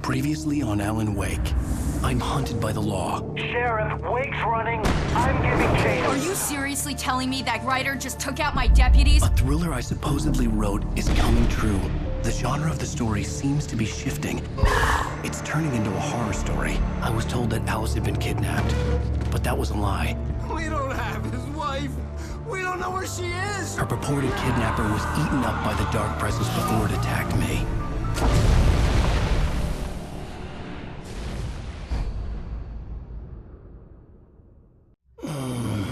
Previously on Alan Wake. I'm hunted by the law. Sheriff, Wake's running. I'm giving chase. Are you seriously telling me that writer just took out my deputies? A thriller I supposedly wrote is coming true. The genre of the story seems to be shifting. It's turning into a horror story. I was told that Alice had been kidnapped, but that was a lie. We don't have his wife. We don't know where she is. Her purported kidnapper was eaten up by the dark presence before it attacked me.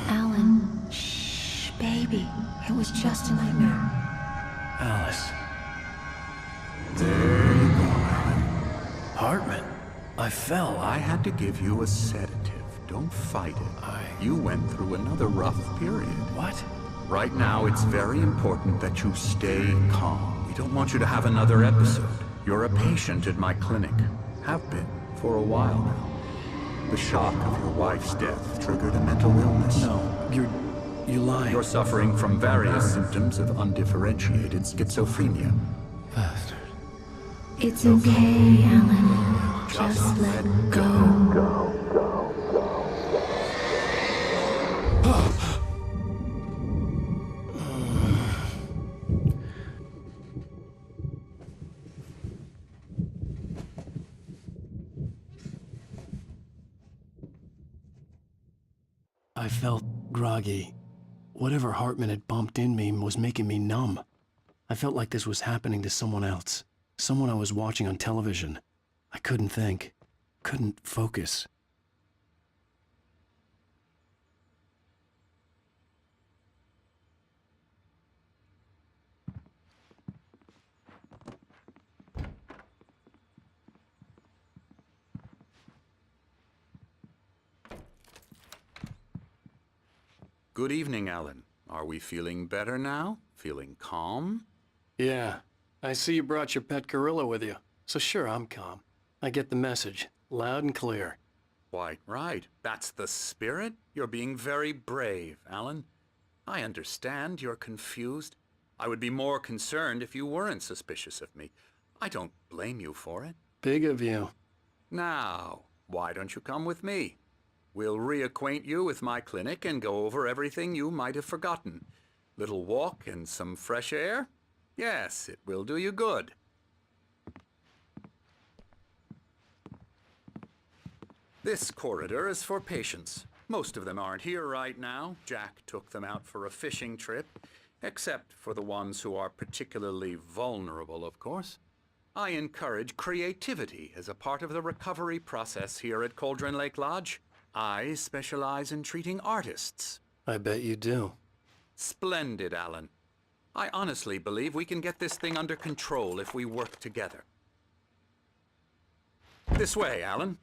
Alan, shh, baby. It was just a nightmare. Alice. There you go, Alan. Hartman. I fell. I had to give you a sedative. Don't fight it. You went through another rough period. What? Right now, it's very important that you stay calm. We don't want you to have another episode. You're a patient at my clinic. Have been for a while now. The shock of your wife's death triggered a mental illness. No, you lied. You're suffering from various symptoms of undifferentiated schizophrenia. Bastard. It's okay, Alan. Just let go. I felt groggy. Whatever Hartman had bumped in me was making me numb. I felt like this was happening to someone else. Someone I was watching on television. I couldn't think. Couldn't focus. Good evening, Alan. Are we feeling better now? Feeling calm? Yeah. I see you brought your pet gorilla with you. So sure, I'm calm. I get the message. Loud and clear. Quite right. That's the spirit. You're being very brave, Alan. I understand you're confused. I would be more concerned if you weren't suspicious of me. I don't blame you for it. Big of you. Now, why don't you come with me? We'll reacquaint you with my clinic and go over everything you might have forgotten. Little walk and some fresh air? Yes, it will do you good. This corridor is for patients. Most of them aren't here right now. Jack took them out for a fishing trip, except for the ones who are particularly vulnerable, of course. I encourage creativity as a part of the recovery process here at Cauldron Lake Lodge. I specialize in treating artists. I bet you do. Splendid, Alan. I honestly believe we can get this thing under control if we work together. This way, Alan.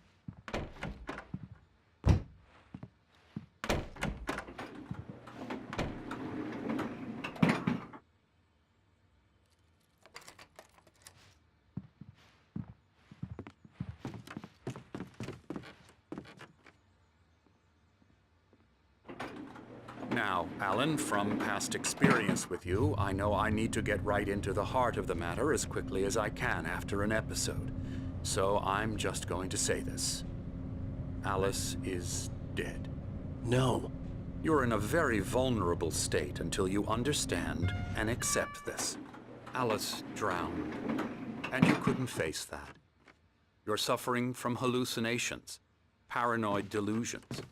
Now, Alan, from past experience with you, I know I need to get right into the heart of the matter as quickly as I can after an episode. So I'm just going to say this. Alice is dead. No. You're in a very vulnerable state until you understand and accept this. Alice drowned, and you couldn't face that. You're suffering from hallucinations, paranoid delusions,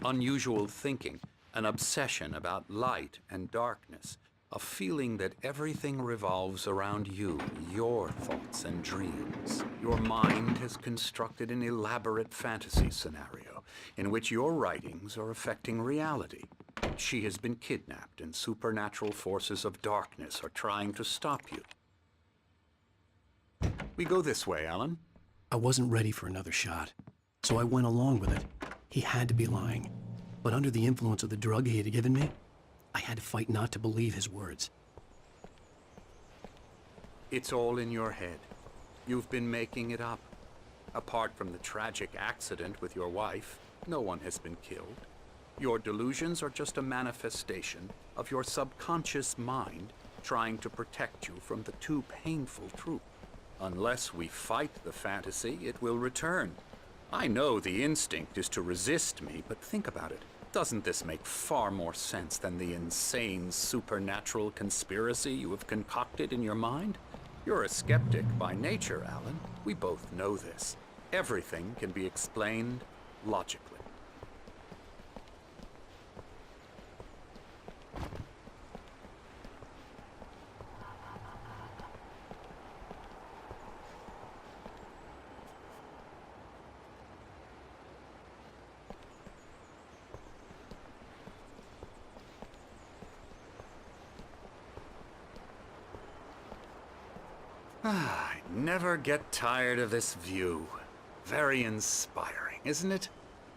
unusual thinking, an obsession about light and darkness, a feeling that everything revolves around you, your thoughts and dreams. Your mind has constructed an elaborate fantasy scenario in which your writings are affecting reality. She has been kidnapped and supernatural forces of darkness are trying to stop you. We go this way, Alan. I wasn't ready for another shot, so I went along with it. He had to be lying. But under the influence of the drug he had given me, I had to fight not to believe his words. It's all in your head. You've been making it up. Apart from the tragic accident with your wife, no one has been killed. Your delusions are just a manifestation of your subconscious mind trying to protect you from the too painful truth. Unless we fight the fantasy, it will return. I know the instinct is to resist me, but think about it. Doesn't this make far more sense than the insane supernatural conspiracy you have concocted in your mind? You're a skeptic by nature, Alan. We both know this. Everything can be explained logically. I never get tired of this view. Very inspiring, isn't it?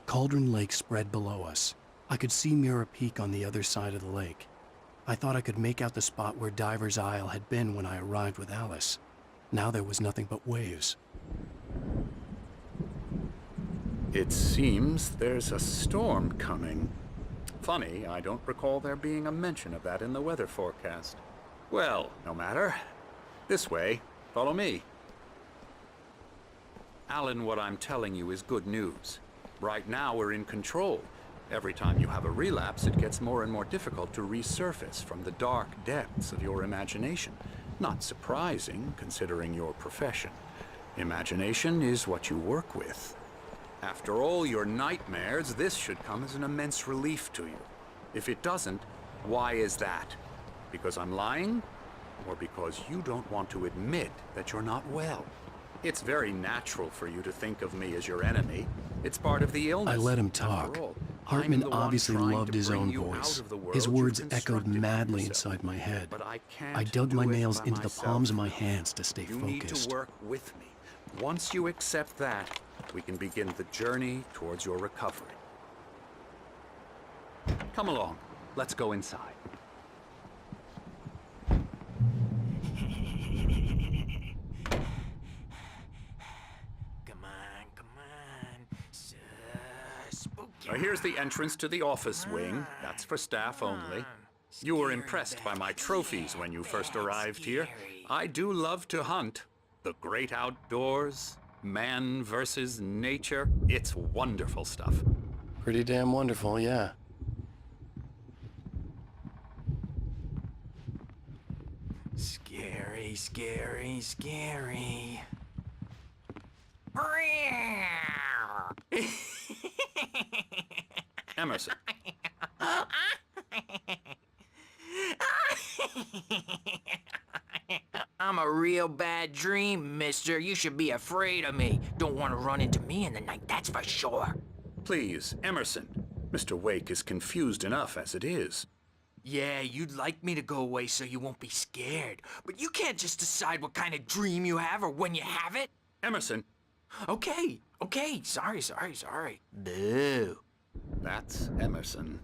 Cauldron Lake spread below us. I could see Mirror Peak on the other side of the lake. I thought I could make out the spot where Diver's Isle had been when I arrived with Alice. Now there was nothing but waves. It seems there's a storm coming. Funny, I don't recall there being a mention of that in the weather forecast. Well, no matter. This way. Follow me. Alan, what I'm telling you is good news. Right now we're in control. Every time you have a relapse, it gets more and more difficult to resurface from the dark depths of your imagination. Not surprising, considering your profession. Imagination is what you work with. After all your nightmares, this should come as an immense relief to you. If it doesn't, why is that? Because I'm lying? Or because you don't want to admit that you're not well? It's very natural for you to think of me as your enemy. It's part of the illness. I let him talk. Hartman obviously loved his own voice. His words echoed madly inside my head. I dug my nails into the palms of my hands to stay focused. You need to work with me. Once you accept that, we can begin the journey towards your recovery. Come along. Let's go inside. Now here's the entrance to the office wing. That's for staff only. You were impressed by my trophies when you first arrived here. I do love to hunt. The great outdoors, man versus nature. It's wonderful stuff. Pretty damn wonderful, yeah. Scary, scary, scary. Emerson. I'm a real bad dream, mister. You should be afraid of me. Don't want to run into me in the night, that's for sure. Please, Emerson. Mr. Wake is confused enough as it is. Yeah, you'd like me to go away so you won't be scared. But you can't just decide what kind of dream you have or when you have it. Emerson. Okay, sorry. Boo. That's Emerson.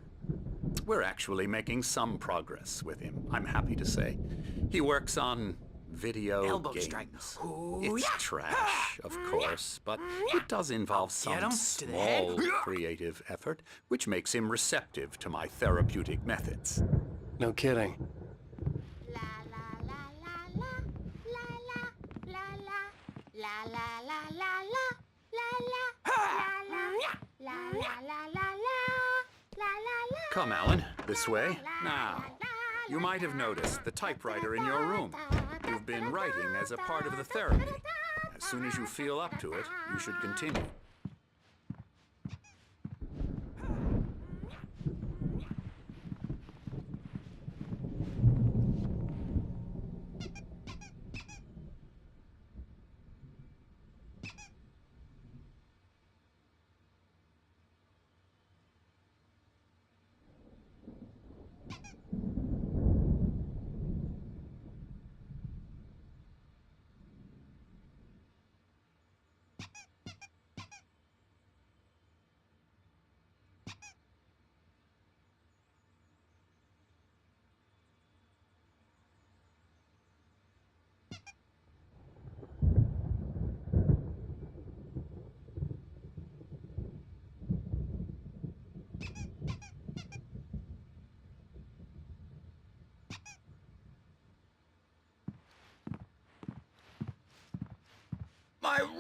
We're actually making some progress with him, I'm happy to say. He works on video Elbow games. strike. Ooh, It's yeah. trash, of course, but it does involve Get some him to the head. small creative effort, which makes him receptive to my therapeutic methods. No kidding. La la la la la la la la la la la la la Come, Alan, this way. Now, you might have noticed the typewriter in your room. You've been writing as a part of the therapy. As soon as you feel up to it, you should continue.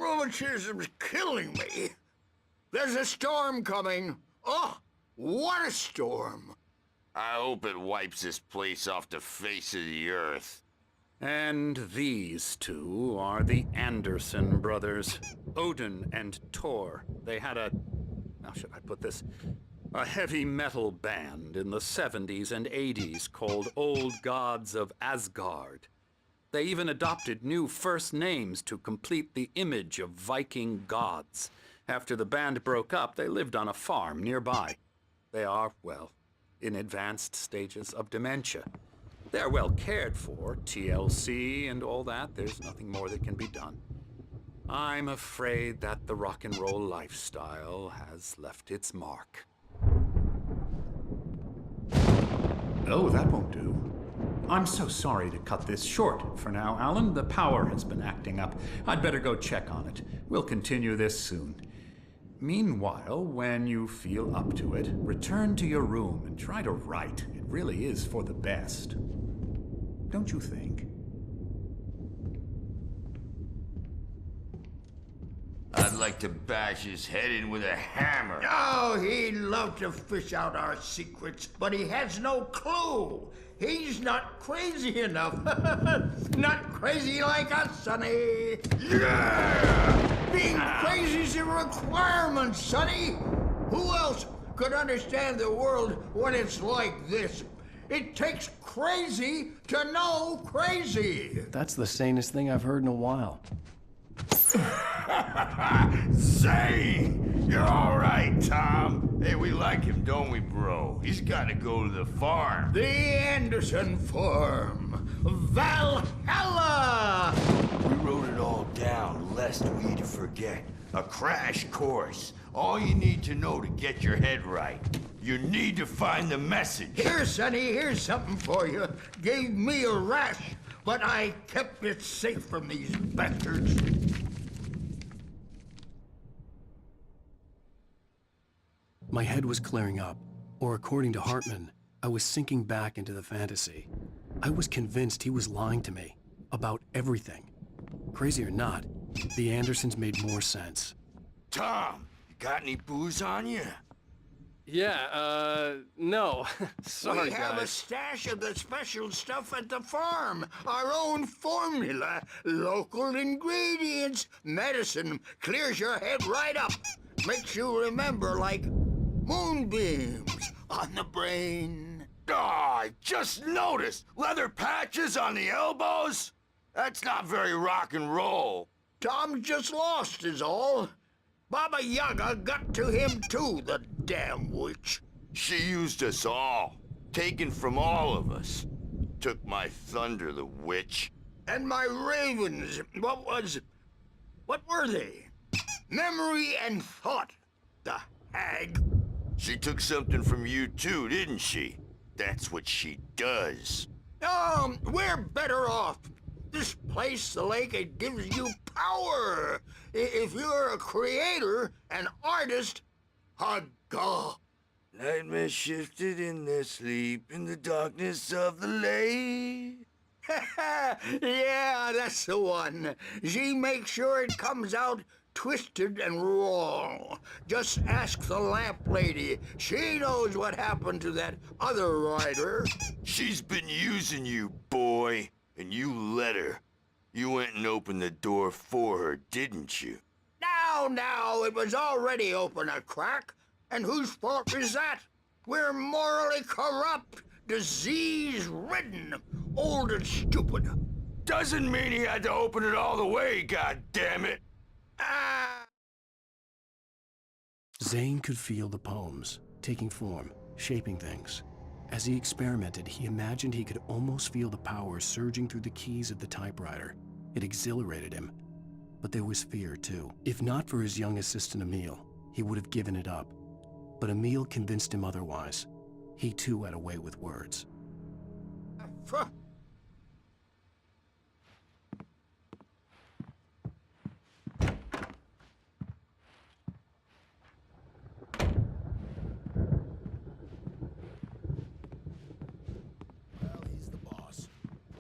rheumatism's killing me. There's a storm coming. Oh, what a storm. I hope it wipes this place off the face of the earth. And these two are the Anderson brothers, Odin and Thor. They had how should I put this? A heavy metal band in the 70s and 80s called Old Gods of Asgard. They even adopted new first names to complete the image of Viking gods. After the band broke up, they lived on a farm nearby. They are, well, in advanced stages of dementia. They're well cared for, TLC and all that. There's nothing more that can be done. I'm afraid that the rock and roll lifestyle has left its mark. Oh, that won't do. I'm so sorry to cut this short for now, Alan. The power has been acting up. I'd better go check on it. We'll continue this soon. Meanwhile, when you feel up to it, return to your room and try to write. It really is for the best. Don't you think? I'd like to bash his head in with a hammer. Oh, he'd love to fish out our secrets, but he has no clue. He's not crazy enough. Not crazy like us, Sonny. Yeah! Being crazy's a requirement, Sonny. Who else could understand the world when it's like this? It takes crazy to know crazy. That's the sanest thing I've heard in a while. Zane! You're all right, Tom. Hey, we like him, don't we, bro? He's got to go to the farm. The Anderson farm. Valhalla! We wrote it all down, lest we forget. A crash course. All you need to know to get your head right. You need to find the message. Here, Sonny, here's something for you. Gave me a rash, but I kept it safe from these bastards. My head was clearing up, or according to Hartman, I was sinking back into the fantasy. I was convinced he was lying to me about everything. Crazy or not, the Andersons made more sense. Tom, you got any booze on you? Yeah, no. Sorry, we have a stash of the special stuff at the farm. Our own formula. Local ingredients. Medicine clears your head right up. Makes you remember like moonbeams on the brain. Oh, I just noticed. Leather patches on the elbows? That's not very rock and roll. Tom just lost is all. Baba Yaga got to him too, the damn witch. She used us all. Taken from all of us. Took my thunder, the witch. And my ravens. What were they? Memory and thought, the hag. She took something from you too, didn't she? That's what she does. We're better off. This place, the lake, it gives you power. If you're a creator, an artist, a god. Nightmare shifted in their sleep in the darkness of the lake. Yeah, that's the one. She makes sure it comes out twisted and raw. Just ask the lamp lady. She knows what happened to that other rider. She's been using you, boy. And you let her. You went and opened the door for her, didn't you? Now, it was already open a crack. And whose fault is that? We're morally corrupt, disease-ridden, old and stupid. Doesn't mean he had to open it all the way, goddammit. Zane could feel the poems, taking form, shaping things. As he experimented, he imagined he could almost feel the power surging through the keys of the typewriter. It exhilarated him. But there was fear, too. If not for his young assistant Emil, he would have given it up. But Emil convinced him otherwise. He, too, had a way with words.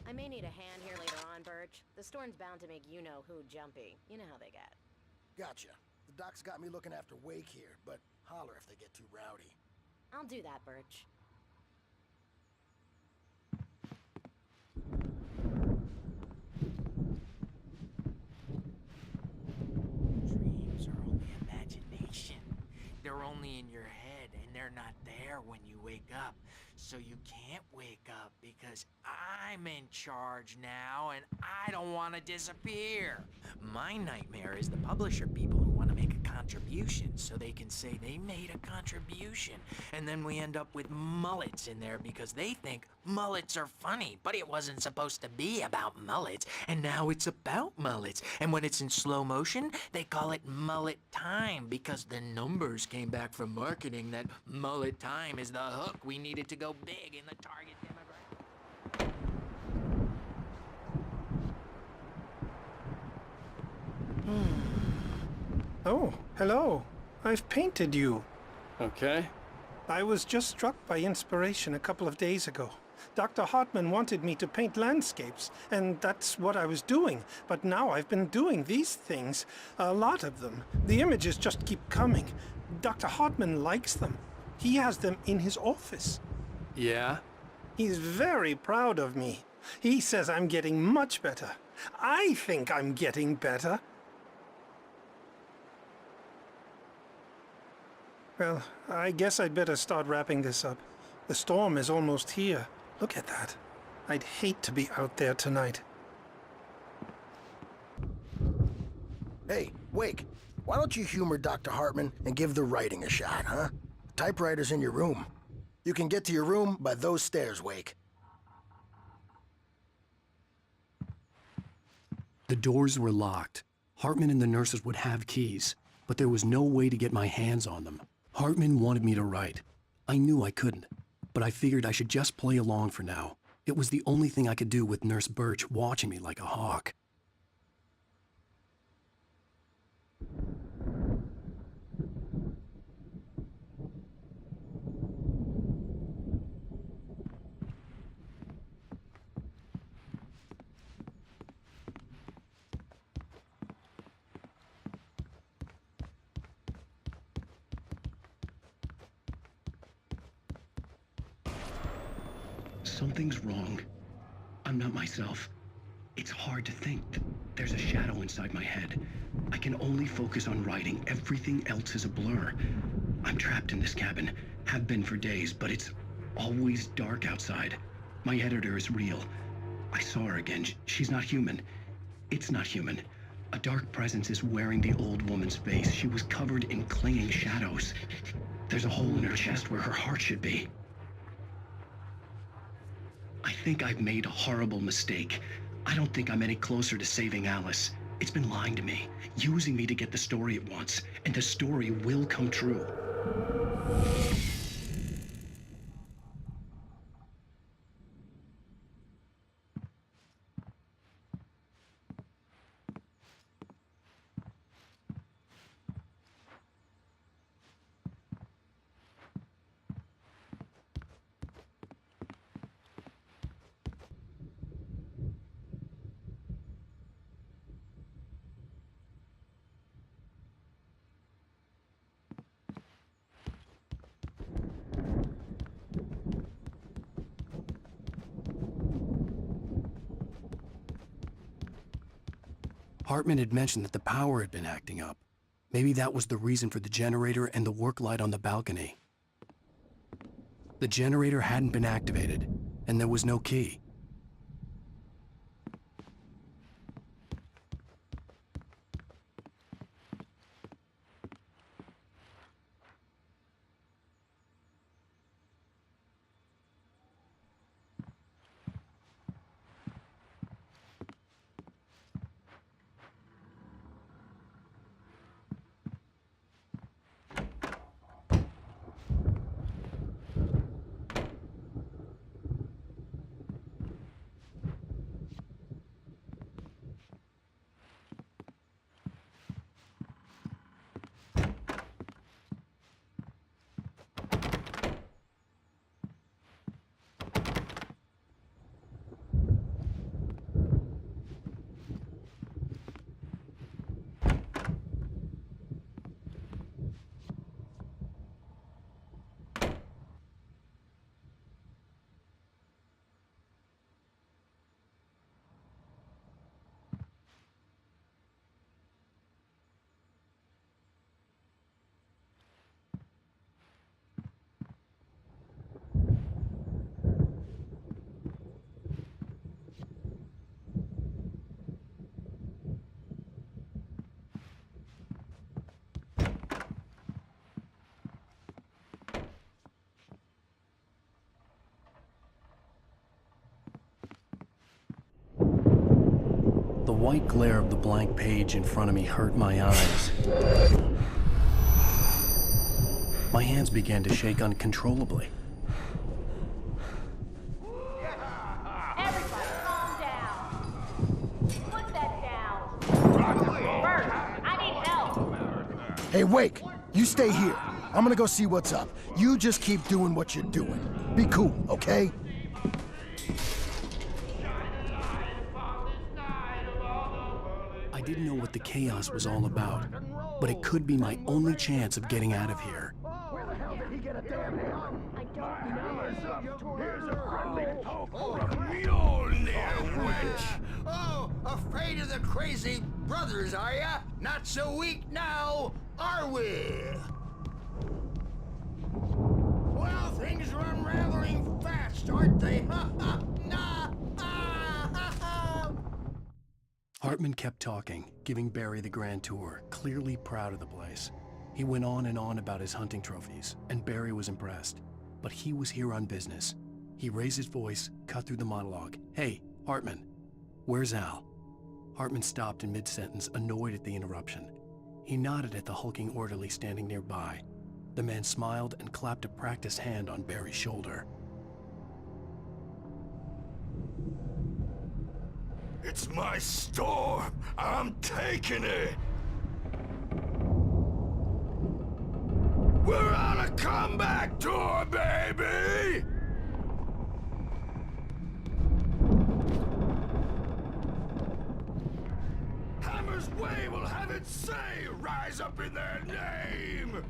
I may need a hand here later on, Birch. The storm's bound to make you-know-who jumpy. You know how they get. Gotcha. The doc's got me looking after Wake here, but holler if they get too rowdy. I'll do that, Birch. Dreams are only imagination. They're only in your head, and they're not there when you wake up. So you can't wake up because I'm in charge now, and I don't want to disappear. My nightmare is the publisher people who want to make a contribution so they can say they made a contribution. And then we end up with mullets in there because they think mullets are funny, but it wasn't supposed to be about mullets, and now it's about mullets. And when it's in slow motion, they call it mullet time because the numbers came back from marketing that mullet time is the hook we needed to go big in the target demographic. Oh, hello. I've painted you. Okay. I was just struck by inspiration a couple of days ago. Dr. Hartman wanted me to paint landscapes, and that's what I was doing. But now I've been doing these things, a lot of them. The images just keep coming. Dr. Hartman likes them. He has them in his office. Yeah? He's very proud of me. He says I'm getting much better. I think I'm getting better. Well, I guess I'd better start wrapping this up. The storm is almost here. Look at that. I'd hate to be out there tonight. Hey, Wake, why don't you humor Dr. Hartman and give the writing a shot, huh? Typewriter's in your room. You can get to your room by those stairs, Wake. The doors were locked. Hartman and the nurses would have keys, but there was no way to get my hands on them. Hartman wanted me to write. I knew I couldn't, but I figured I should just play along for now. It was the only thing I could do with Nurse Birch watching me like a hawk. Something's wrong. I'm not myself. It's hard to think. There's a shadow inside my head. I can only focus on writing. Everything else is a blur. I'm trapped in this cabin. Have been for days, but it's always dark outside. My editor is real. I saw her again. She's not human. It's not human. A dark presence is wearing the old woman's face. She was covered in clinging shadows. There's a hole in her chest where her heart should be. I think I've made a horrible mistake. I don't think I'm any closer to saving Alice. It's been lying to me, using me to get the story it wants, and the story will come true. Hartman had mentioned that the power had been acting up. Maybe that was the reason for the generator and the work light on the balcony. The generator hadn't been activated, and there was no key. The white glare of the blank page in front of me hurt my eyes. My hands began to shake uncontrollably. Everybody, calm down. Put that down. Bert, I need help. Hey, Wake, you stay here. I'm gonna go see what's up. You just keep doing what you're doing. Be cool, okay? I didn't know what the chaos was all about, but it could be my only chance of getting out of here. Where the hell did he get a damn hand? I don't know. Here's a friendly Mjolnir, wench! Oh, afraid of the crazy brothers, are ya? Not so weak now, are we? Well, things are unraveling fast, aren't they? Ha ha! Nah! Ah, ha, ha. Hartman kept talking, giving Barry the grand tour, clearly proud of the place. He went on and on about his hunting trophies, and Barry was impressed. But he was here on business. He raised his voice, cut through the monologue. Hey, Hartman, where's Al? Hartman stopped in mid-sentence, annoyed at the interruption. He nodded at the hulking orderly standing nearby. The man smiled and clapped a practiced hand on Barry's shoulder. It's my storm. I'm taking it. We're on a comeback tour, baby! Hammer's Way will have its say rise up in their name!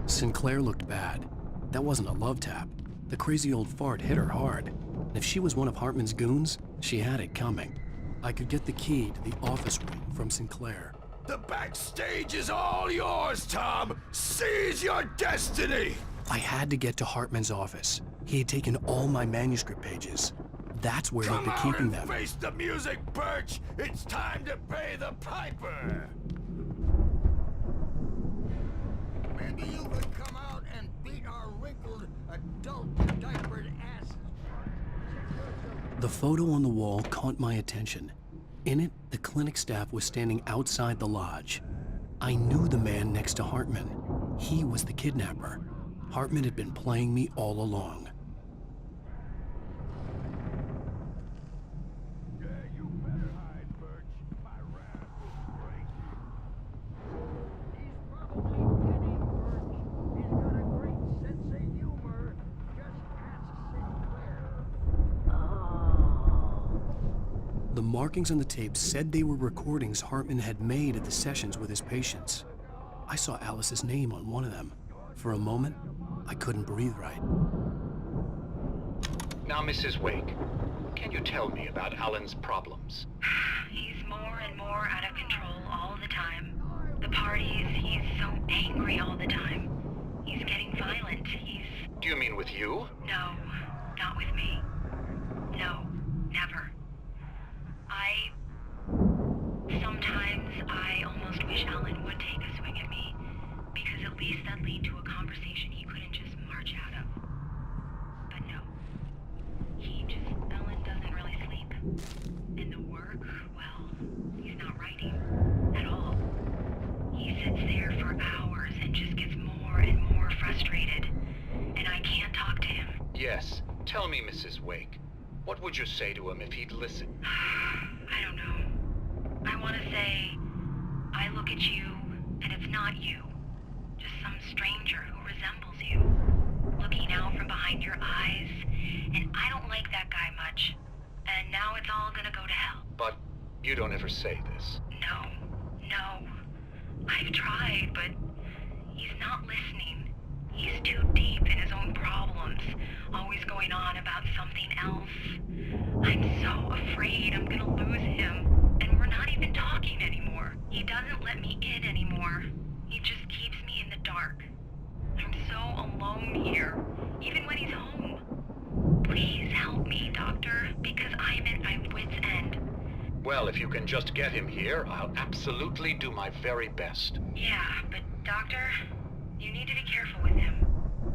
Sinclair looked bad. That wasn't a love tap. The crazy old fart hit her hard. And if she was one of Hartman's goons, she had it coming. I could get the key to the office room from Sinclair. The backstage is all yours, Tom! Seize your destiny! I had to get to Hartman's office. He had taken all my manuscript pages. That's where he'd be keeping them. Face the music, Birch! It's time to pay the piper! Maybe you could come out and beat our wrinkled, adult, diapered asses. The photo on the wall caught my attention. In it, the clinic staff was standing outside the lodge. I knew the man next to Hartman. He was the kidnapper. Hartman had been playing me all along. You better hide, Birch. My wrath will break you. He's probably kidding, Birch. He's got a great sense of humor. Just ask Sinclair. The markings on the tape said they were recordings Hartman had made at the sessions with his patients. I saw Alice's name on one of them. For a moment, I couldn't breathe right. Now, Mrs. Wake, can you tell me about Alan's problems? He's more and more out of control all the time. The parties, he's so angry all the time. He's getting violent. Do you mean with you? No, not with me. No, never. Sometimes I almost wish Alan would take a swing at me, because at least that'd lead to a conversation he couldn't just march out of. But no. Alan doesn't really sleep. And the work, well, he's not writing at all. He sits there for hours and just gets more and more frustrated. And I can't talk to him. Yes. Tell me, Mrs. Wake. What would you say to him if he'd listen? I don't know. I want to say, I look at you, and it's not you. Just some stranger who resembles you. Looking out from behind your eyes, and I don't like that guy much. And now it's all gonna go to hell. But you don't ever say this. No. I've tried, but he's not listening. He's too deep in his own problems, always going on about something else. I'm so afraid I'm gonna lose him, and we're not even talking anymore. He doesn't let me in anymore. He just keeps me in the dark. I'm so alone here, even when he's home. Please help me, Doctor, because I'm at my wit's end. Well, if you can just get him here, I'll absolutely do my very best. Yeah, but Doctor, you need to be careful with him.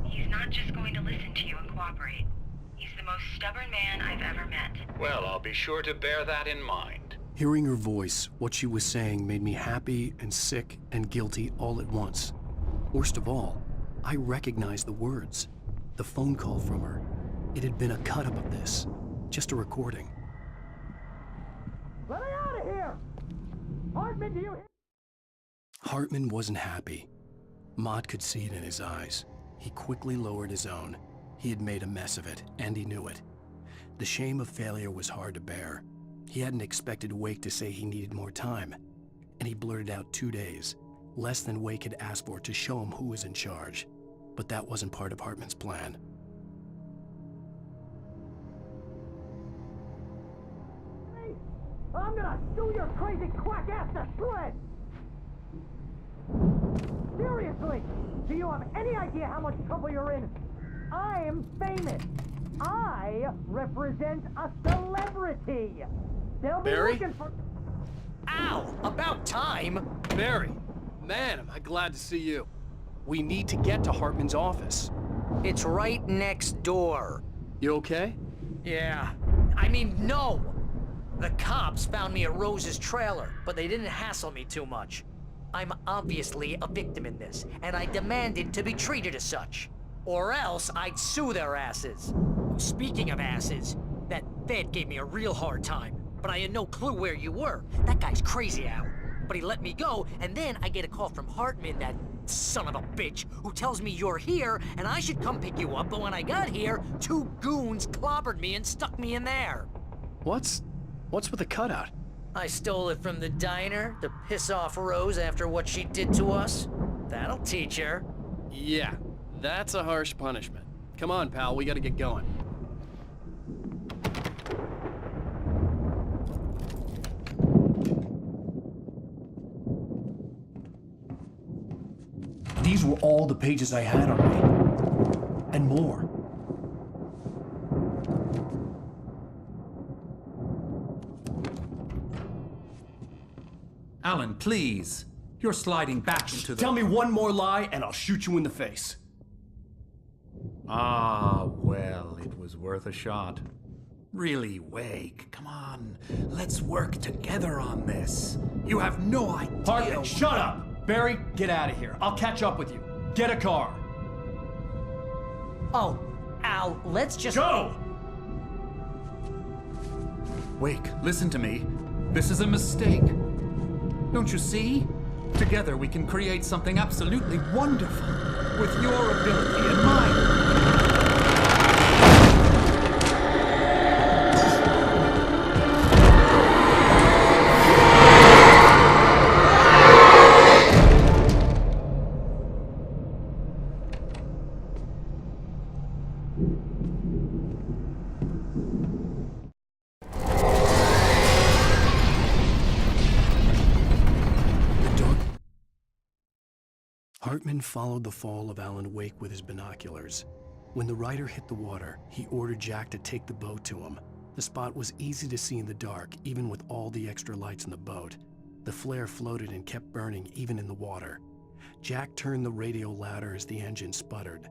He's not just going to listen to you and cooperate. He's the the most stubborn man I've ever met. Well, I'll be sure to bear that in mind. Hearing her voice, what she was saying made me happy and sick and guilty all at once. Worst of all, I recognized the words. The phone call from her. It had been a cut-up of this. Just a recording. Let me out of here! Hartman, do you hear? Hartman wasn't happy. Mott could see it in his eyes. He quickly lowered his own. He had made a mess of it, and he knew it. The shame of failure was hard to bear. He hadn't expected Wake to say he needed more time, and he blurted out 2 days, less than Wake had asked for to show him who was in charge. But that wasn't part of Hartman's plan. I'm gonna shoot your crazy quack ass to shreds! Seriously, do you have any idea how much trouble you're in? I'm famous. I represent a celebrity. They'll be Barry? looking for... Ow! About time! Barry, man, am I glad to see you. We need to get to Hartman's office. It's right next door. You okay? Yeah. I mean, no! The cops found me at Rose's trailer, but they didn't hassle me too much. I'm obviously a victim in this, and I demanded to be treated as such. Or else I'd sue their asses. Speaking of asses, that Fed gave me a real hard time, but I had no clue where you were. That guy's crazy, Al. But he let me go, and then I get a call from Hartman, that son of a bitch, who tells me you're here, and I should come pick you up, but when I got here, 2 goons clobbered me and stuck me in there. What's with the cutout? I stole it from the diner to piss off Rose after what she did to us. That'll teach her. Yeah, that's a harsh punishment. Come on, pal, we gotta get going. These were all the pages I had on me. And more. Alan, please. You're sliding back into the... Tell me one more lie and I'll shoot you in the face. Ah, well, it was worth a shot. Really, Wake, come on. Let's work together on this. You have no idea... Hartman, shut up! Barry, get out of here. I'll catch up with you. Get a car. Oh, Al, let's just... Go! Wake, listen to me. This is a mistake. Don't you see? Together we can create something absolutely wonderful. With your ability and mine. Hartman followed the fall of Alan Wake with his binoculars. When the rider hit the water, he ordered Jack to take the boat to him. The spot was easy to see in the dark, even with all the extra lights in the boat. The flare floated and kept burning even in the water. Jack turned the radio louder as the engine sputtered.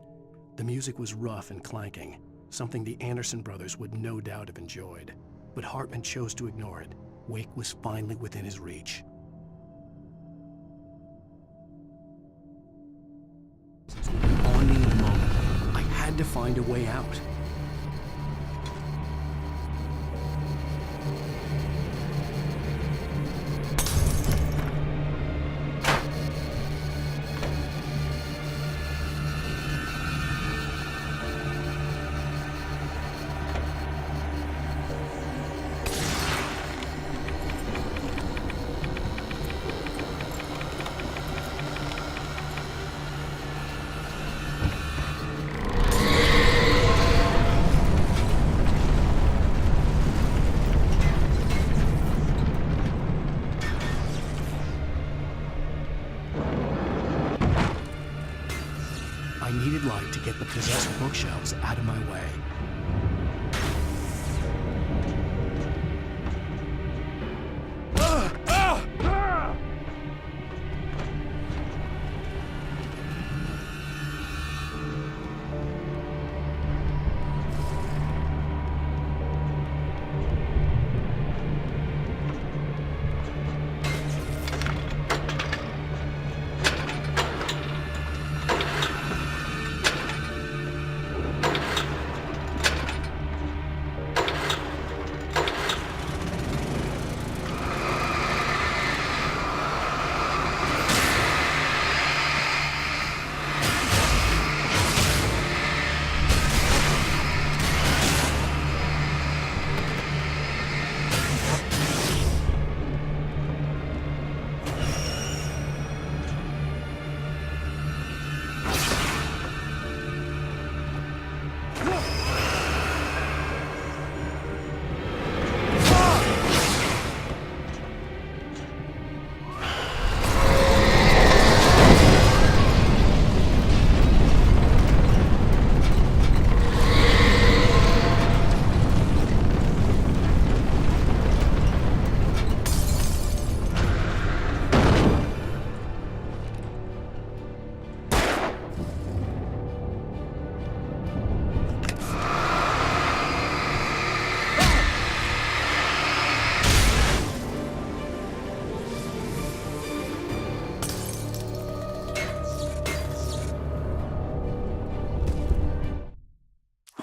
The music was rough and clanking, something the Anderson brothers would no doubt have enjoyed. But Hartman chose to ignore it. Wake was finally within his reach. On me in a moment. I had to find a way out. I needed light to get the possessed bookshelves out of my way.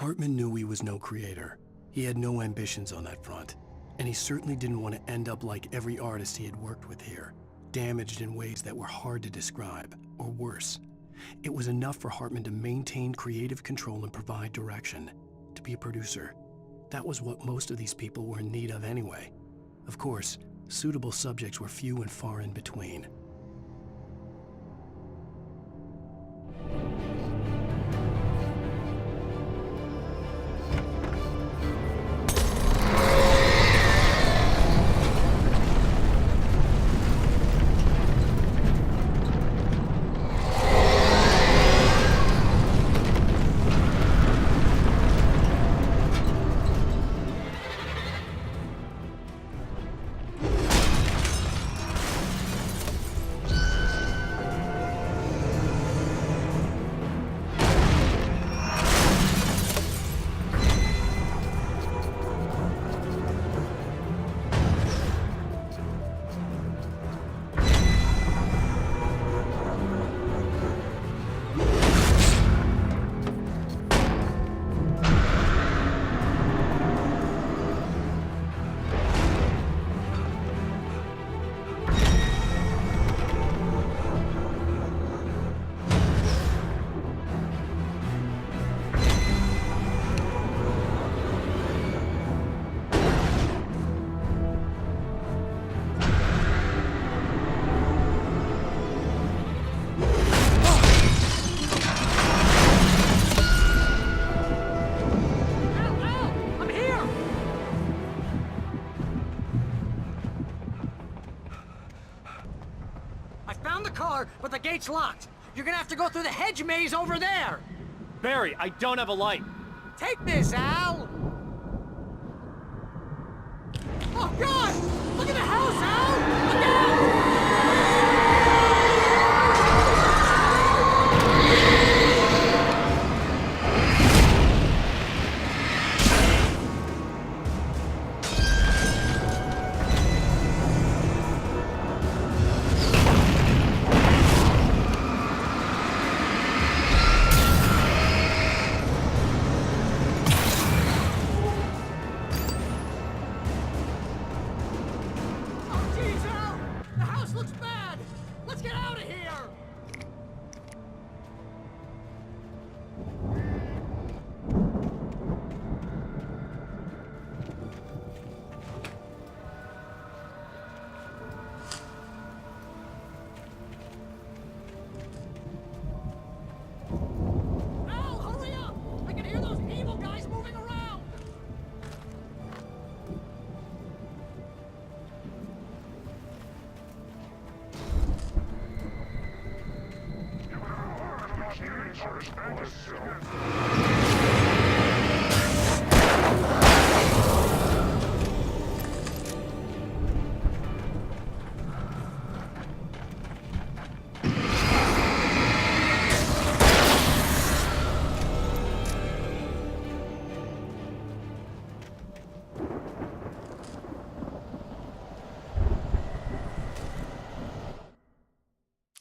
Hartman knew he was no creator. He had no ambitions on that front, and he certainly didn't want to end up like every artist he had worked with here, damaged in ways that were hard to describe, or worse. It was enough for Hartman to maintain creative control and provide direction, to be a producer. That was what most of these people were in need of anyway. Of course, suitable subjects were few and far in between. But the gate's locked. You're gonna have to go through the hedge maze over there. Barry, I don't have a light. Take this, Al. Oh, God! Look at the house, Al! Look out!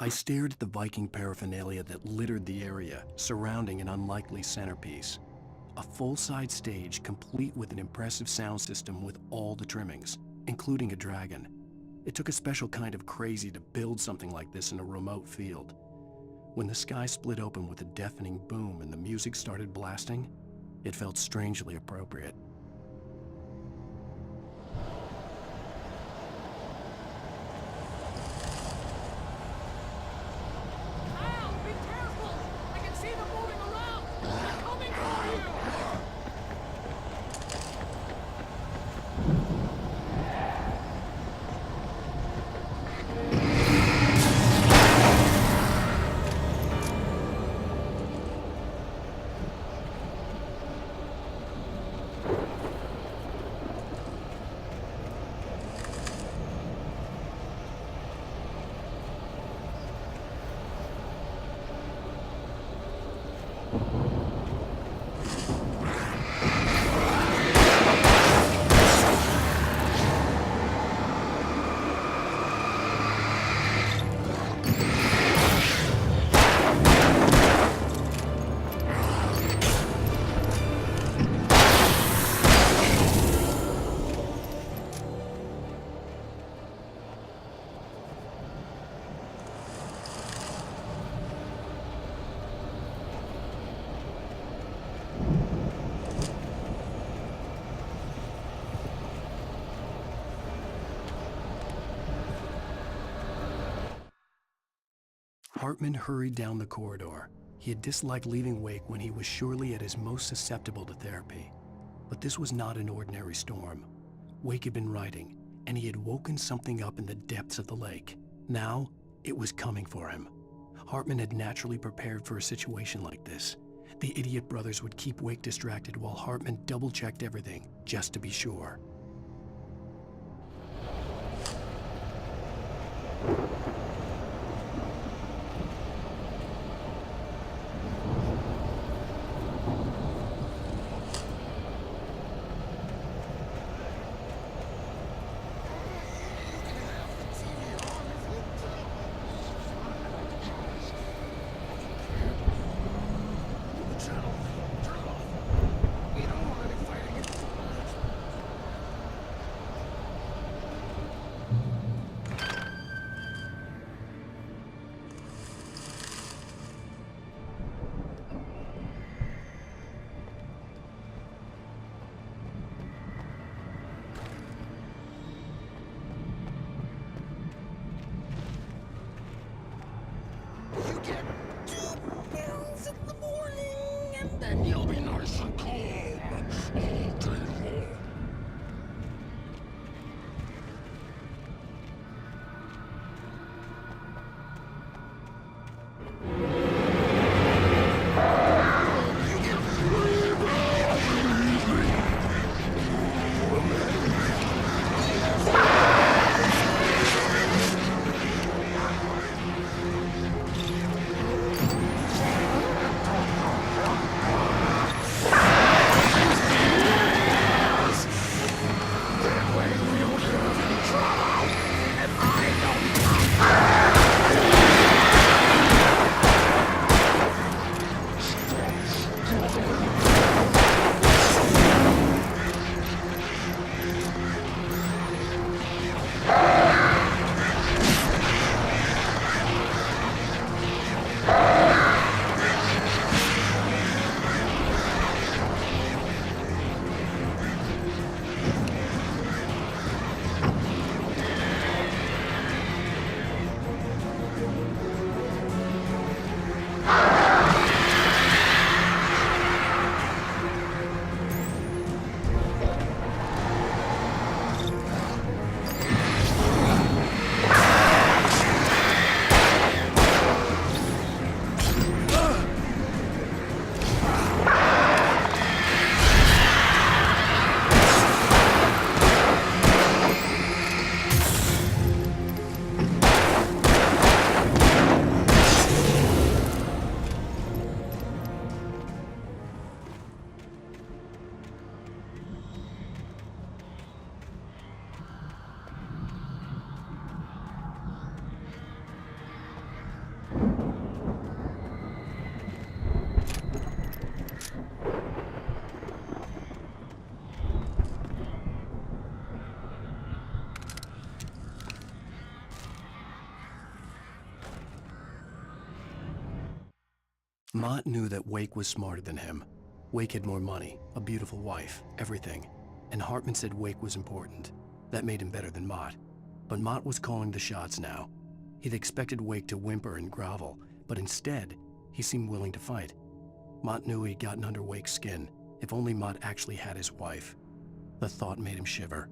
I stared at the Viking paraphernalia that littered the area, surrounding an unlikely centerpiece. A full-size stage complete with an impressive sound system with all the trimmings, including a dragon. It took a special kind of crazy to build something like this in a remote field. When the sky split open with a deafening boom and the music started blasting, it felt strangely appropriate. Hartman hurried down the corridor. He had disliked leaving Wake when he was surely at his most susceptible to therapy. But this was not an ordinary storm. Wake had been writing, and he had woken something up in the depths of the lake. Now, it was coming for him. Hartman had naturally prepared for a situation like this. The idiot brothers would keep Wake distracted while Hartman double-checked everything, just to be sure. You get 2 pills in the morning, and then you'll be nice and calm all day long. Mott knew that Wake was smarter than him. Wake had more money, a beautiful wife, everything. And Hartman said Wake was important. That made him better than Mott. But Mott was calling the shots now. He'd expected Wake to whimper and grovel, but instead, he seemed willing to fight. Mott knew he'd gotten under Wake's skin. If only Mott actually had his wife. The thought made him shiver.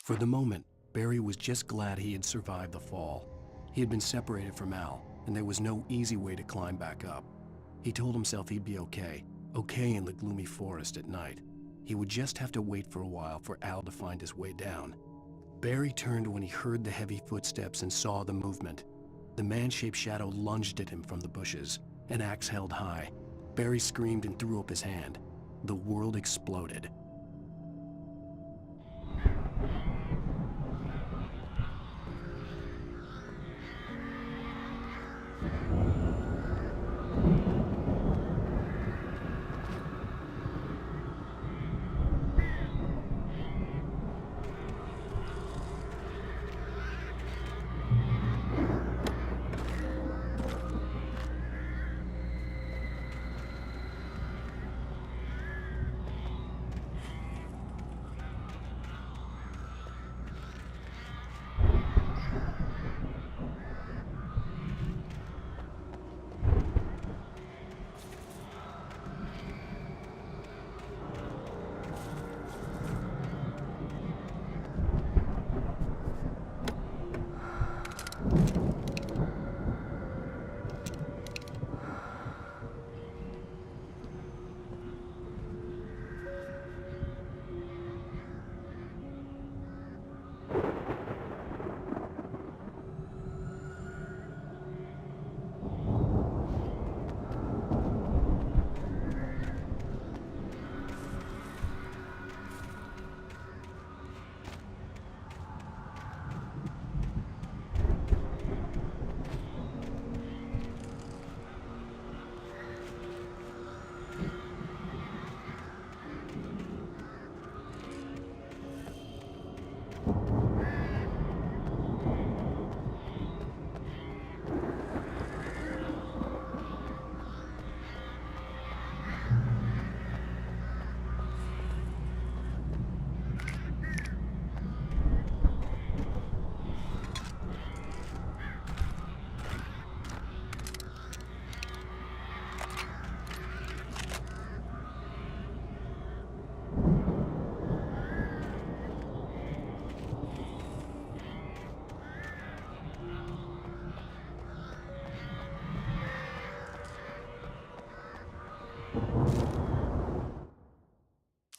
For the moment, Barry was just glad he had survived the fall. He had been separated from Al, and there was no easy way to climb back up. He told himself he'd be okay in the gloomy forest at night. He would just have to wait for a while for Al to find his way down. Barry turned when he heard the heavy footsteps and saw the movement. The man-shaped shadow lunged at him from the bushes, an axe held high. Barry screamed and threw up his hand. The world exploded.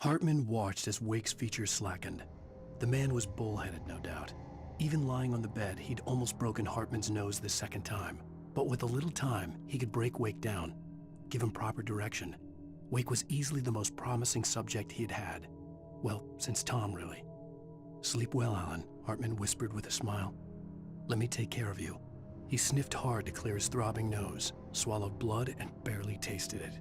Hartman watched as Wake's features slackened. The man was bullheaded, no doubt. Even lying on the bed, he'd almost broken Hartman's nose the second time. But with a little time, he could break Wake down, give him proper direction. Wake was easily the most promising subject he had had. Well, since Tom, really. "Sleep well, Alan," Hartman whispered with a smile. "Let me take care of you." He sniffed hard to clear his throbbing nose, swallowed blood, and barely tasted it.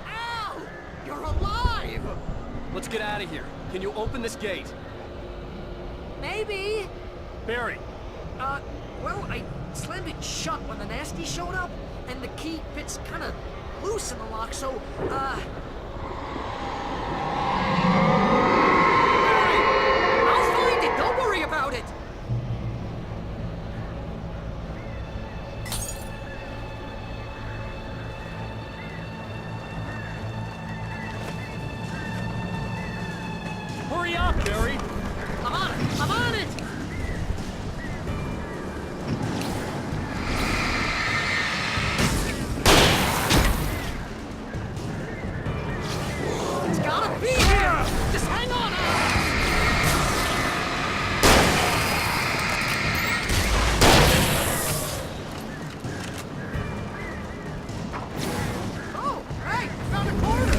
Al! You're alive! Let's get out of here. Can you open this gate? Maybe. Barry! Well, I slammed it shut when the nasty showed up, and the key fits kind of loose in the lock, so, Barry! I'll find it! Don't worry about it! Hurry up, Barry! I'm on it! I'm on it! It's gotta be here! Just hang on! Oh, hey! Found a corner!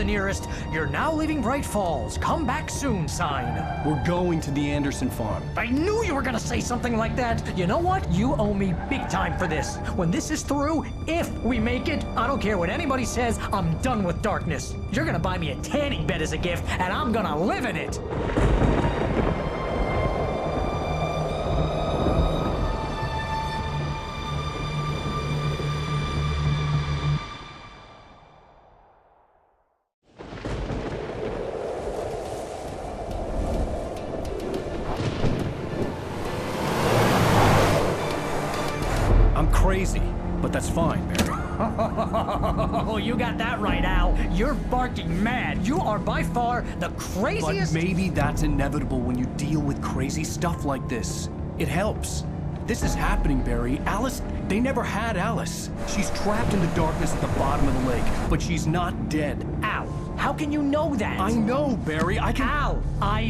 the nearest "You're now leaving Bright Falls. Come back soon" sign. We're going to the Anderson farm. I knew you were gonna say something like that. You know what? You owe me big time for this. When this is through, if we make it, I don't care what anybody says, I'm done with darkness. You're gonna buy me a tanning bed as a gift, and I'm gonna live in it. I'm crazy, but that's fine, Barry. Oh, you got that right, Al. You're barking mad. You are by far the craziest... But maybe that's inevitable when you deal with crazy stuff like this. It helps. This is happening, Barry. Alice, they never had Alice. She's trapped in the darkness at the bottom of the lake, but she's not dead. Al, how can you know that? I know, Barry. I can... Al,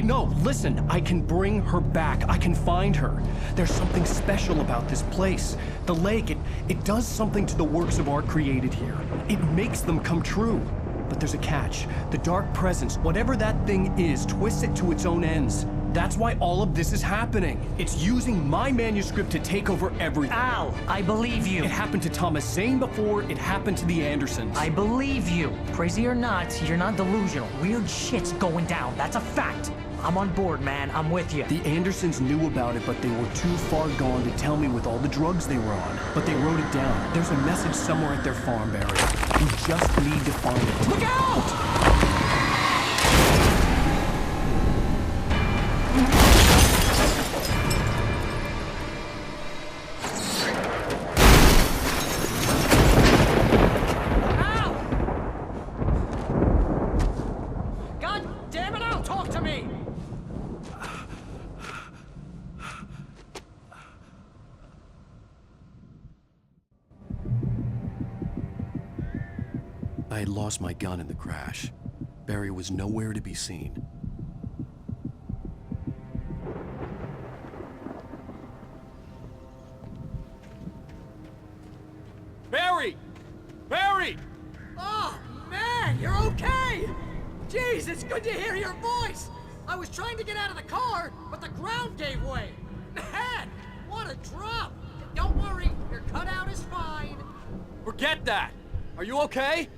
No, listen. I can bring her back. I can find her. There's something special about this place. The lake, it does something to the works of art created here. It makes them come true. But there's a catch. The dark presence, whatever that thing is, twists it to its own ends. That's why all of this is happening. It's using my manuscript to take over everything. Al, I believe you. It happened to Thomas Zane before, it happened to the Andersons. I believe you. Crazy or not, you're not delusional. Weird shit's going down. That's a fact. I'm on board, man. I'm with you. The Andersons knew about it, but they were too far gone to tell me with all the drugs they were on. But they wrote it down. There's a message somewhere at their farm, Barry. We just need to find it. Look out! I had lost my gun in the crash. Barry was nowhere to be seen. Barry! Barry! Oh, man, you're okay! Jeez, it's good to hear your voice! I was trying to get out of the car, but the ground gave way. Man, what a drop! Don't worry, your cutout is fine. Forget that! Are you okay?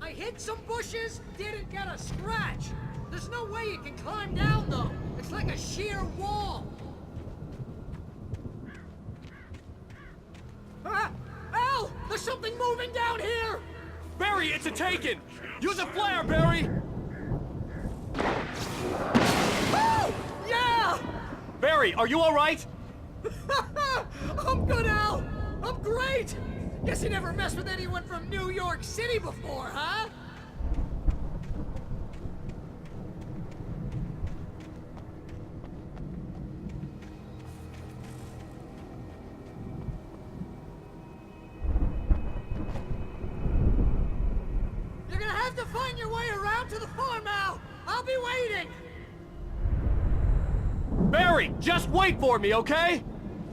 I hit some bushes, didn't get a scratch. There's no way you can climb down, though. It's like a sheer wall. Ah! Al! There's something moving down here! Barry, it's a taken! Use a flare, Barry! Oh! Yeah! Barry, are you alright? I'm good, Al! I'm great! Guess you never messed with anyone from New York City before, huh? You're gonna have to find your way around to the farm, Al! I'll be waiting! Barry, just wait for me, okay?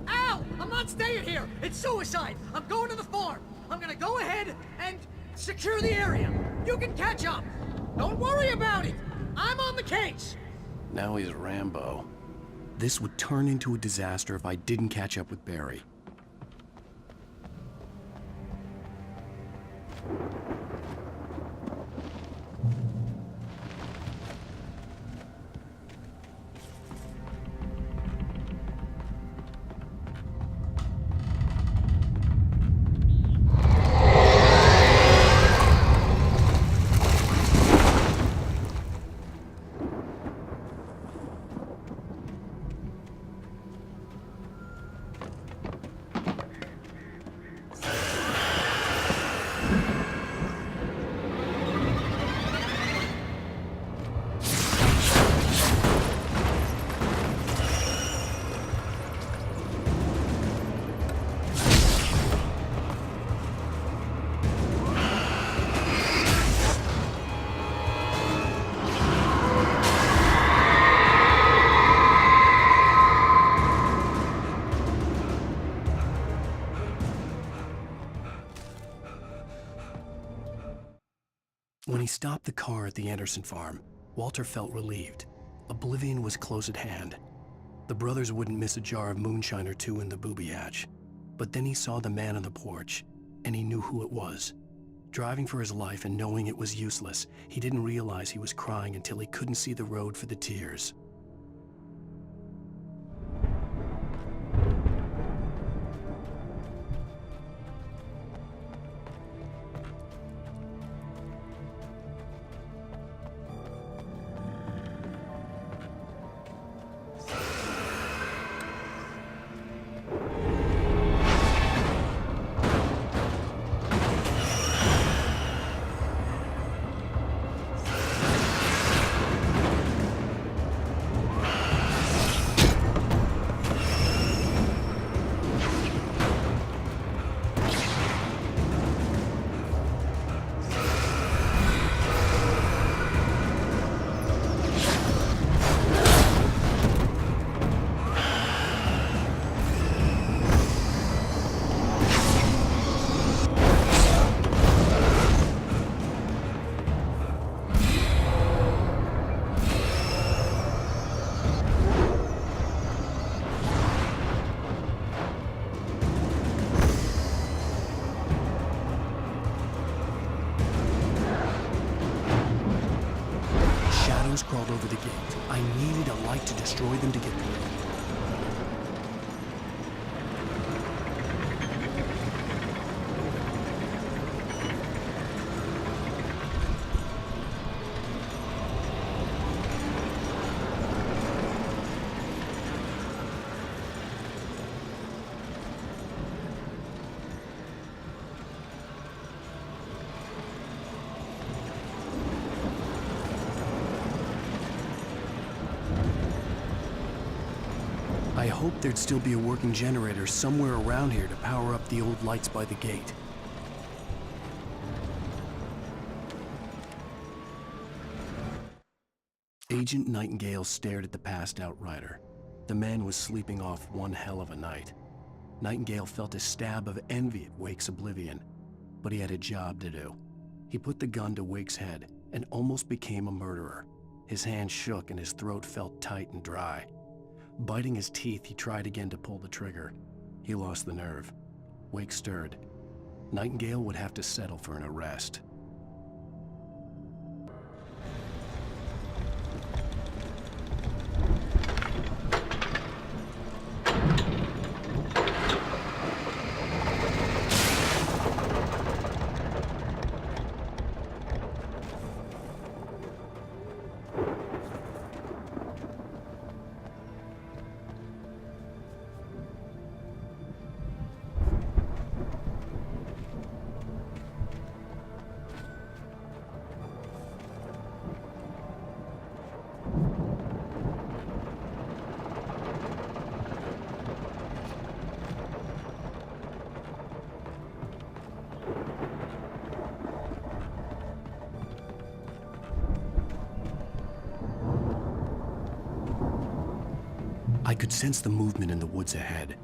Al! I'm not staying here! It's suicide! I'm going to the farm! I'm gonna go ahead and secure the area! You can catch up! Don't worry about it! I'm on the case! Now he's Rambo. This would turn into a disaster if I didn't catch up with Barry. When he stopped the car at the Anderson farm, Walter felt relieved. Oblivion was close at hand. The brothers wouldn't miss a jar of moonshine or two in the booby hatch. But then he saw the man on the porch, and he knew who it was. Driving for his life and knowing it was useless, he didn't realize he was crying until he couldn't see the road for the tears. Crawled over the gate. I needed a light to destroy them to get through. I hoped there'd still be a working generator somewhere around here to power up the old lights by the gate. Agent Nightingale stared at the passed-out rider. The man was sleeping off one hell of a night. Nightingale felt a stab of envy at Wake's oblivion, but he had a job to do. He put the gun to Wake's head and almost became a murderer. His hand shook and his throat felt tight and dry. Biting his teeth, he tried again to pull the trigger. He lost the nerve. Wake stirred. Nightingale would have to settle for an arrest. I could sense the movement in the woods ahead.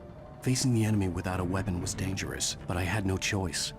Facing the enemy without a weapon was dangerous, but I had no choice.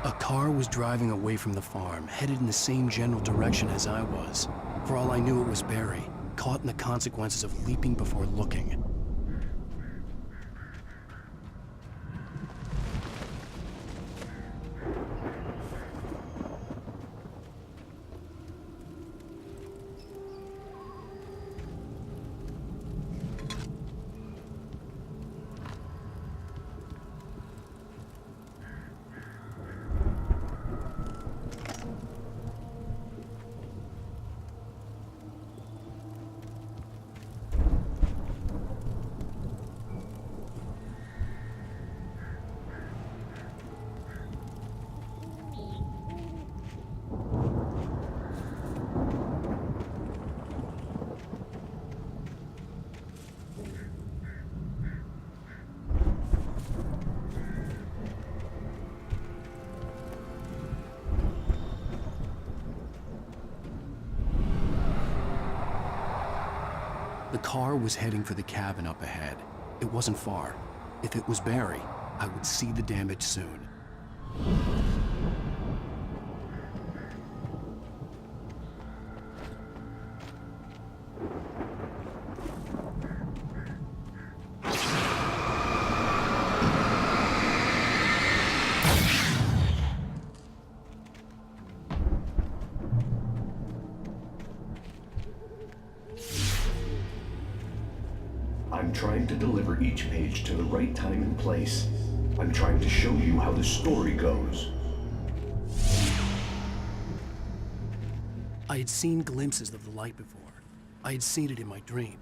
A car was driving away from the farm, headed in the same general direction as I was. For all I knew, it was Barry, caught in the consequences of leaping before looking. The car was heading for the cabin up ahead. It wasn't far. If it was Barry, I would see the damage soon. I'm trying to deliver each page to the right time and place. I'm trying to show you how the story goes. I had seen glimpses of the light before. I had seen it in my dream.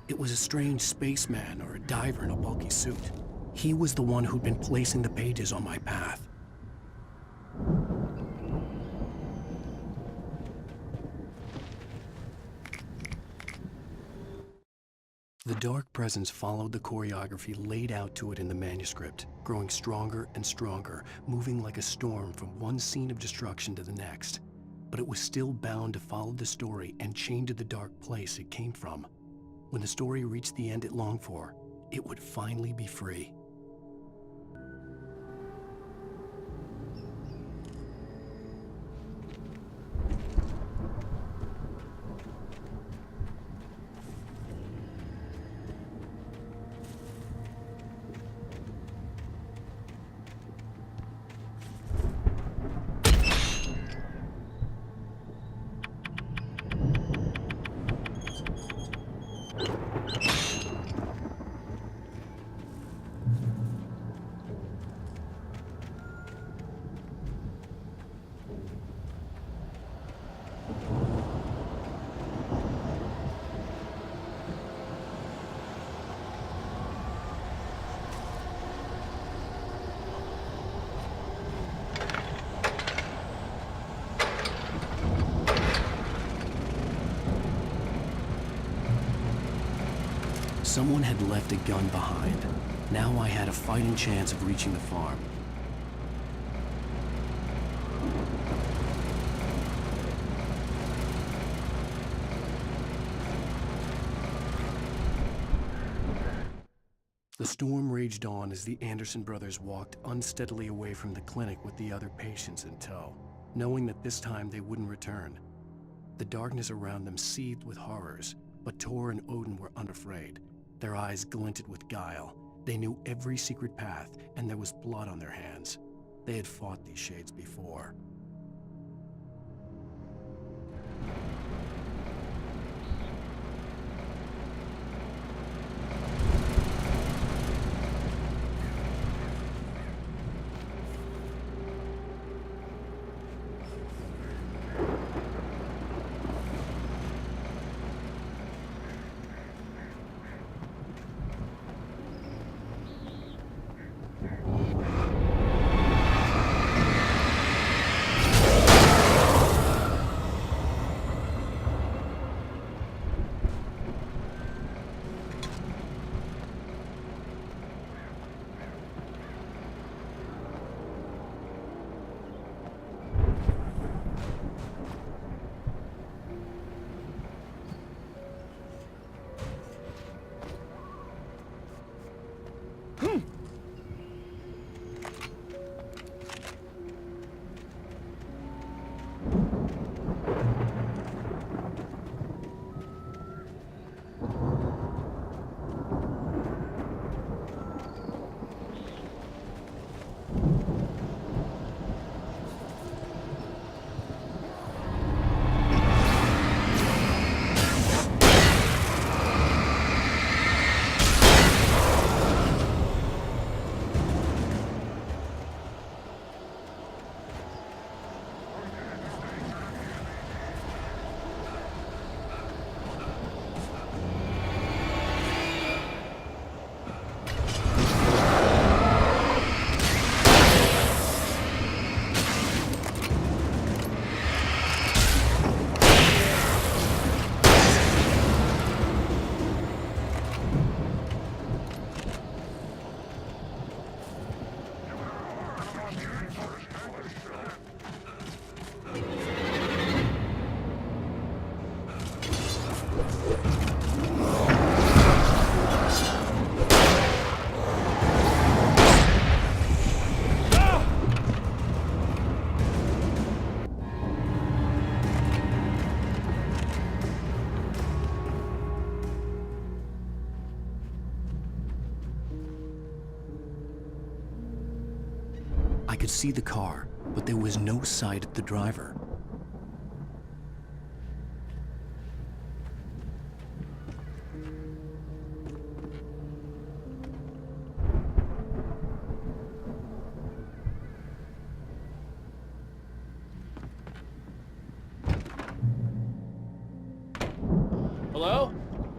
It was a strange spaceman or a diver in a bulky suit. He was the one who'd been placing the pages on my path. The dark presence followed the choreography laid out to it in the manuscript, growing stronger and stronger, moving like a storm from one scene of destruction to the next. But it was still bound to follow the story and chained to the dark place it came from. When the story reached the end it longed for, it would finally be free. Someone had left a gun behind. Now I had a fighting chance of reaching the farm. The storm raged on as the Anderson brothers walked unsteadily away from the clinic with the other patients in tow, knowing that this time they wouldn't return. The darkness around them seethed with horrors, but Tor and Odin were unafraid. Their eyes glinted with guile. They knew every secret path, and there was blood on their hands. They had fought these shades before. I could see the car, but there was no sight of the driver. Hello?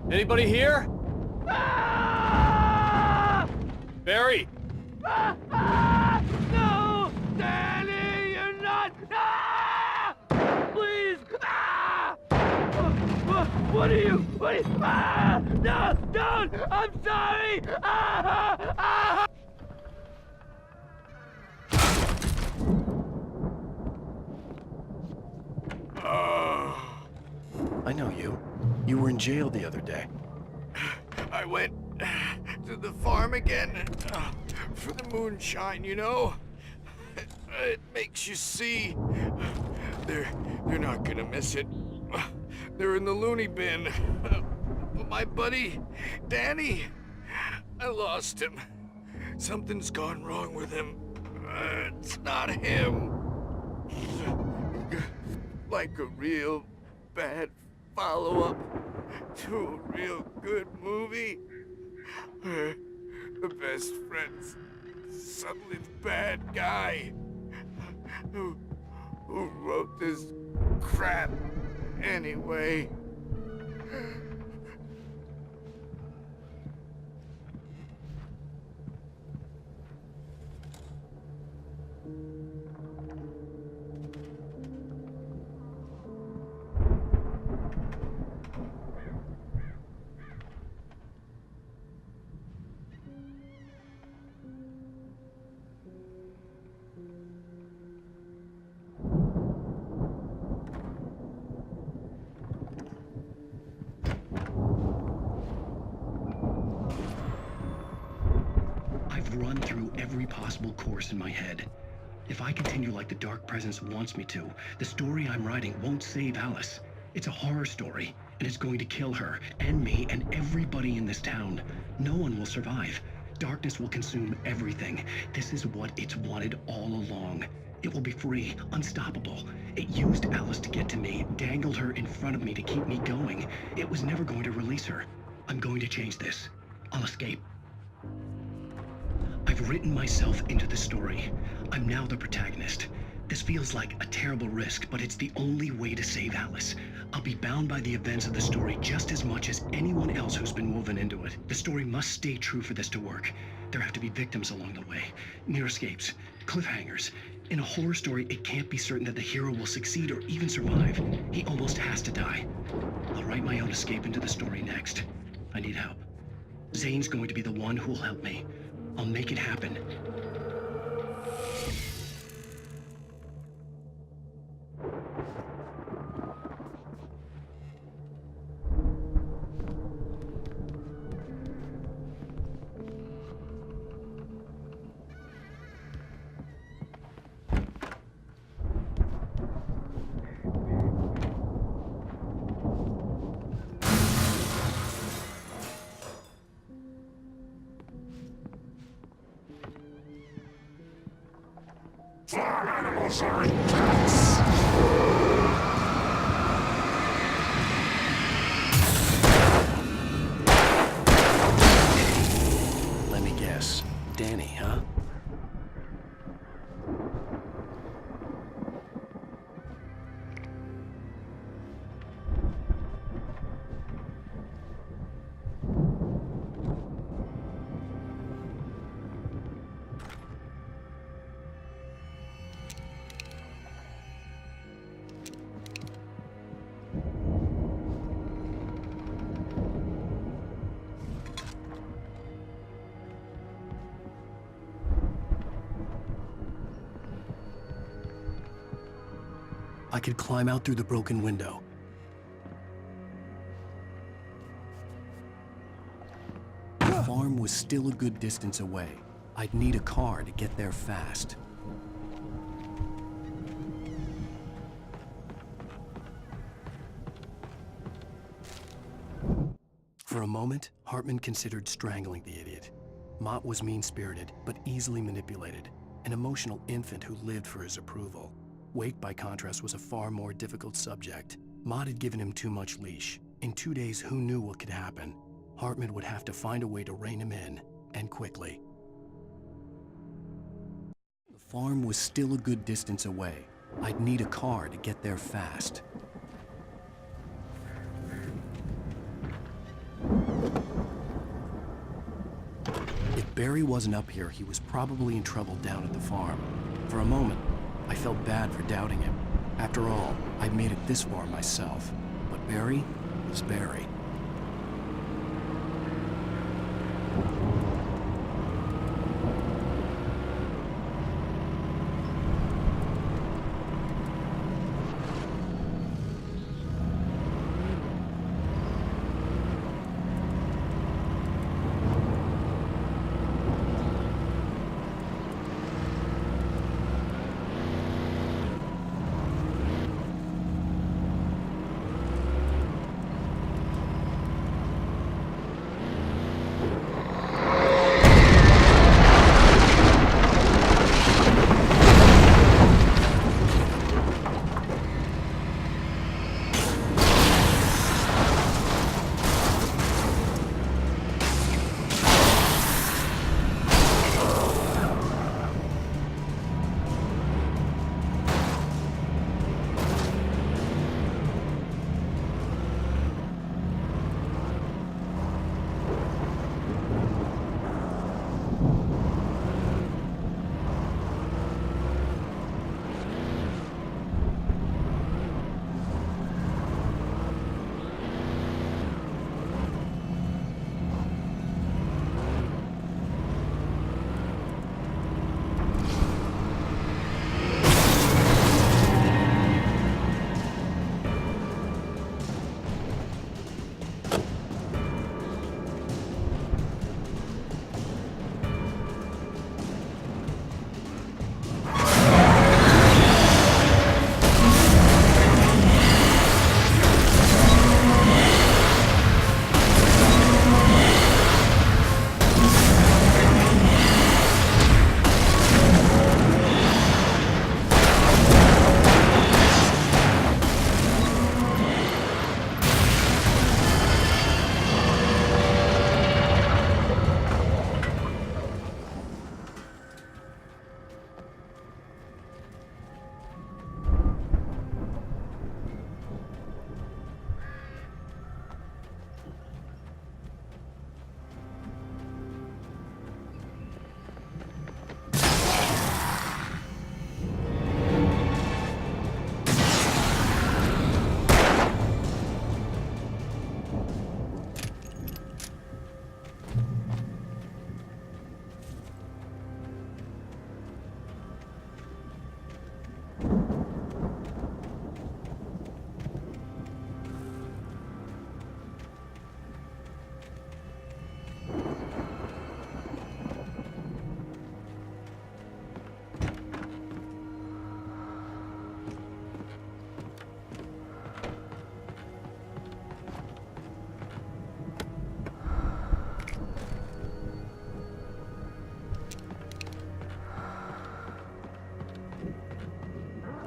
Anybody here? Barry! No! Danny, you're not! Please! What are you? No! Don't! I'm sorry! I know you. You were in jail the other day. I went to the farm again for the moonshine, you know? It makes you see. They're not gonna miss it. They're in the loony bin. But my buddy, Danny, I lost him. Something's gone wrong with him. It's not him. Like a real bad follow-up to a real good movie. The best friend's suddenly the bad guy. Who wrote this crap anyway? I've run through every possible course in my head. If I continue like the Dark Presence wants me to, the story I'm writing won't save Alice. It's a horror story, and it's going to kill her, and me, and everybody in this town. No one will survive. Darkness will consume everything. This is what it's wanted all along. It will be free, unstoppable. It used Alice to get to me, dangled her in front of me to keep me going. It was never going to release her. I'm going to change this. I'll escape. I've written myself into the story. I'm now the protagonist. This feels like a terrible risk, but it's the only way to save Alice. I'll be bound by the events of the story just as much as anyone else who's been woven into it. The story must stay true for this to work. There have to be victims along the way, near escapes, cliffhangers. In a horror story, it can't be certain that the hero will succeed or even survive. He almost has to die. I'll write my own escape into the story next. I need help. Zane's going to be the one who'll help me. I'll make it happen. Farm animals are intense! Let me guess. Danny, huh? I could climb out through the broken window. The farm was still a good distance away. I'd need a car to get there fast. For a moment, Hartman considered strangling the idiot. Mott was mean-spirited, but easily manipulated. an emotional infant who lived for his approval. Wake, by contrast, was a far more difficult subject. Maud had given him too much leash. In 2 days, who knew what could happen? Hartman would have to find a way to rein him in, and quickly. The farm was still a good distance away. I'd need a car to get there fast. If Barry wasn't up here, he was probably in trouble down at the farm. For a moment, I felt bad for doubting him. After all, I'd made it this far myself. But Barry is Barry.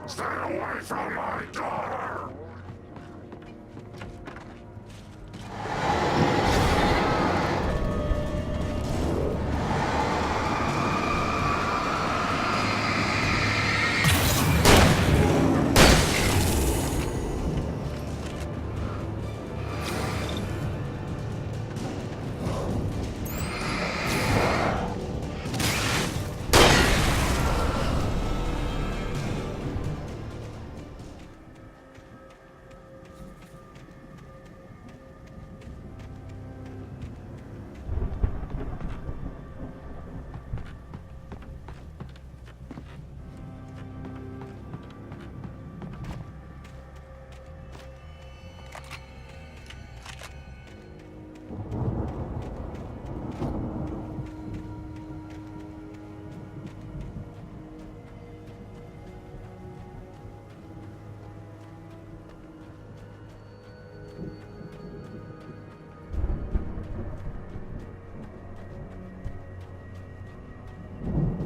Stay away from my daughter!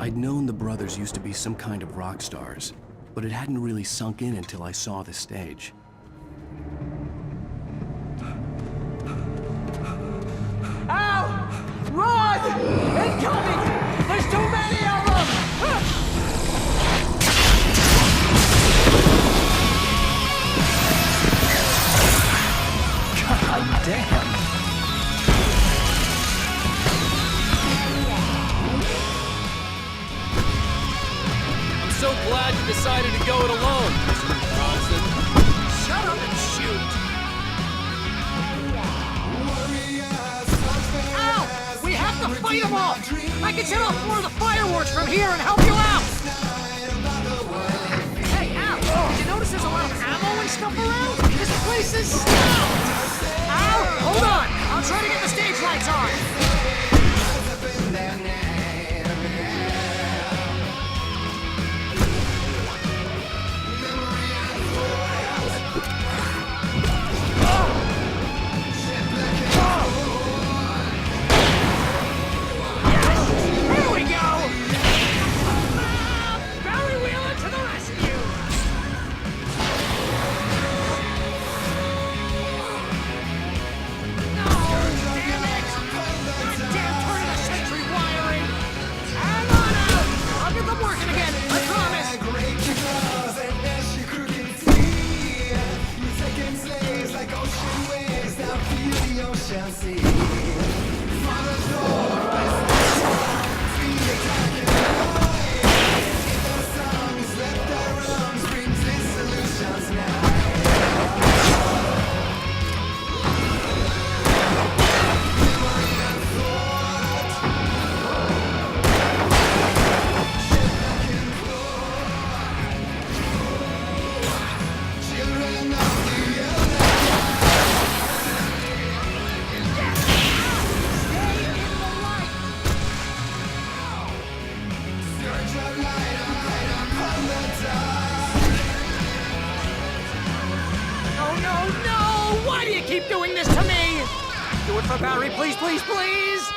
I'd known the brothers used to be some kind of rock stars, but it hadn't really sunk in until I saw the stage. Ow! Run! Incoming! There's too many of them! God damn! I'm so glad you decided to go it alone, Mr. Bronson. Shut up and shoot! Ow! We have to fight them off! I can set off more of the fireworks from here and help you out! Hey, Al! Did you notice there's a lot of ammo and stuff around? This place is stopped! Al! Hold on! I'll try to get the stage lights on! Keep doing this to me! Do it for Barry, please, please, please!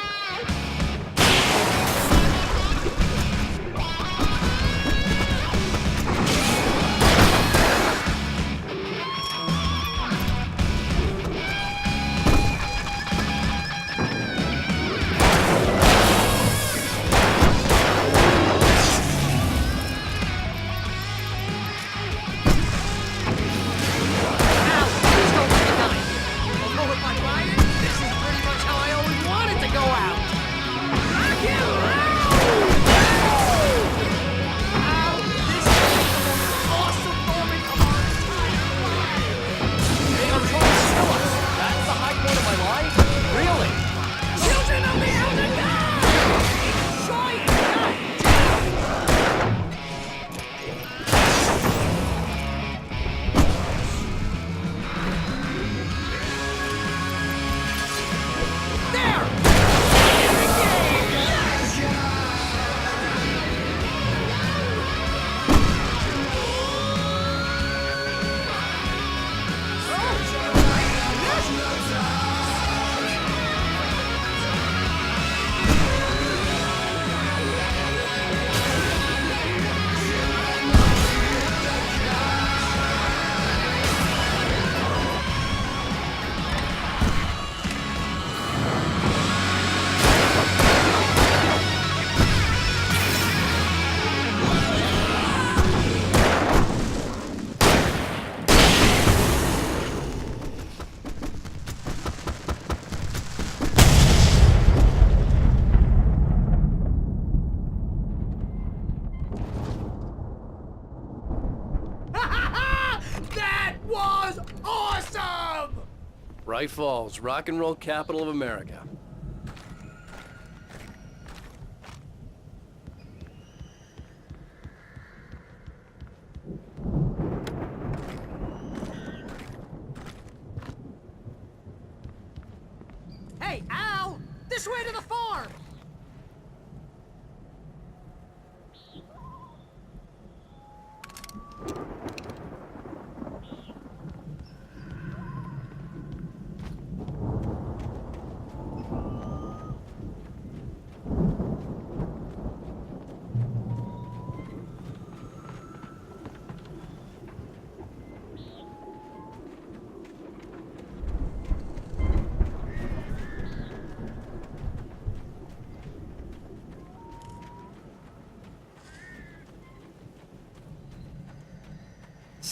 Bright Falls, rock and roll capital of America. Hey, Al! This way to the farm!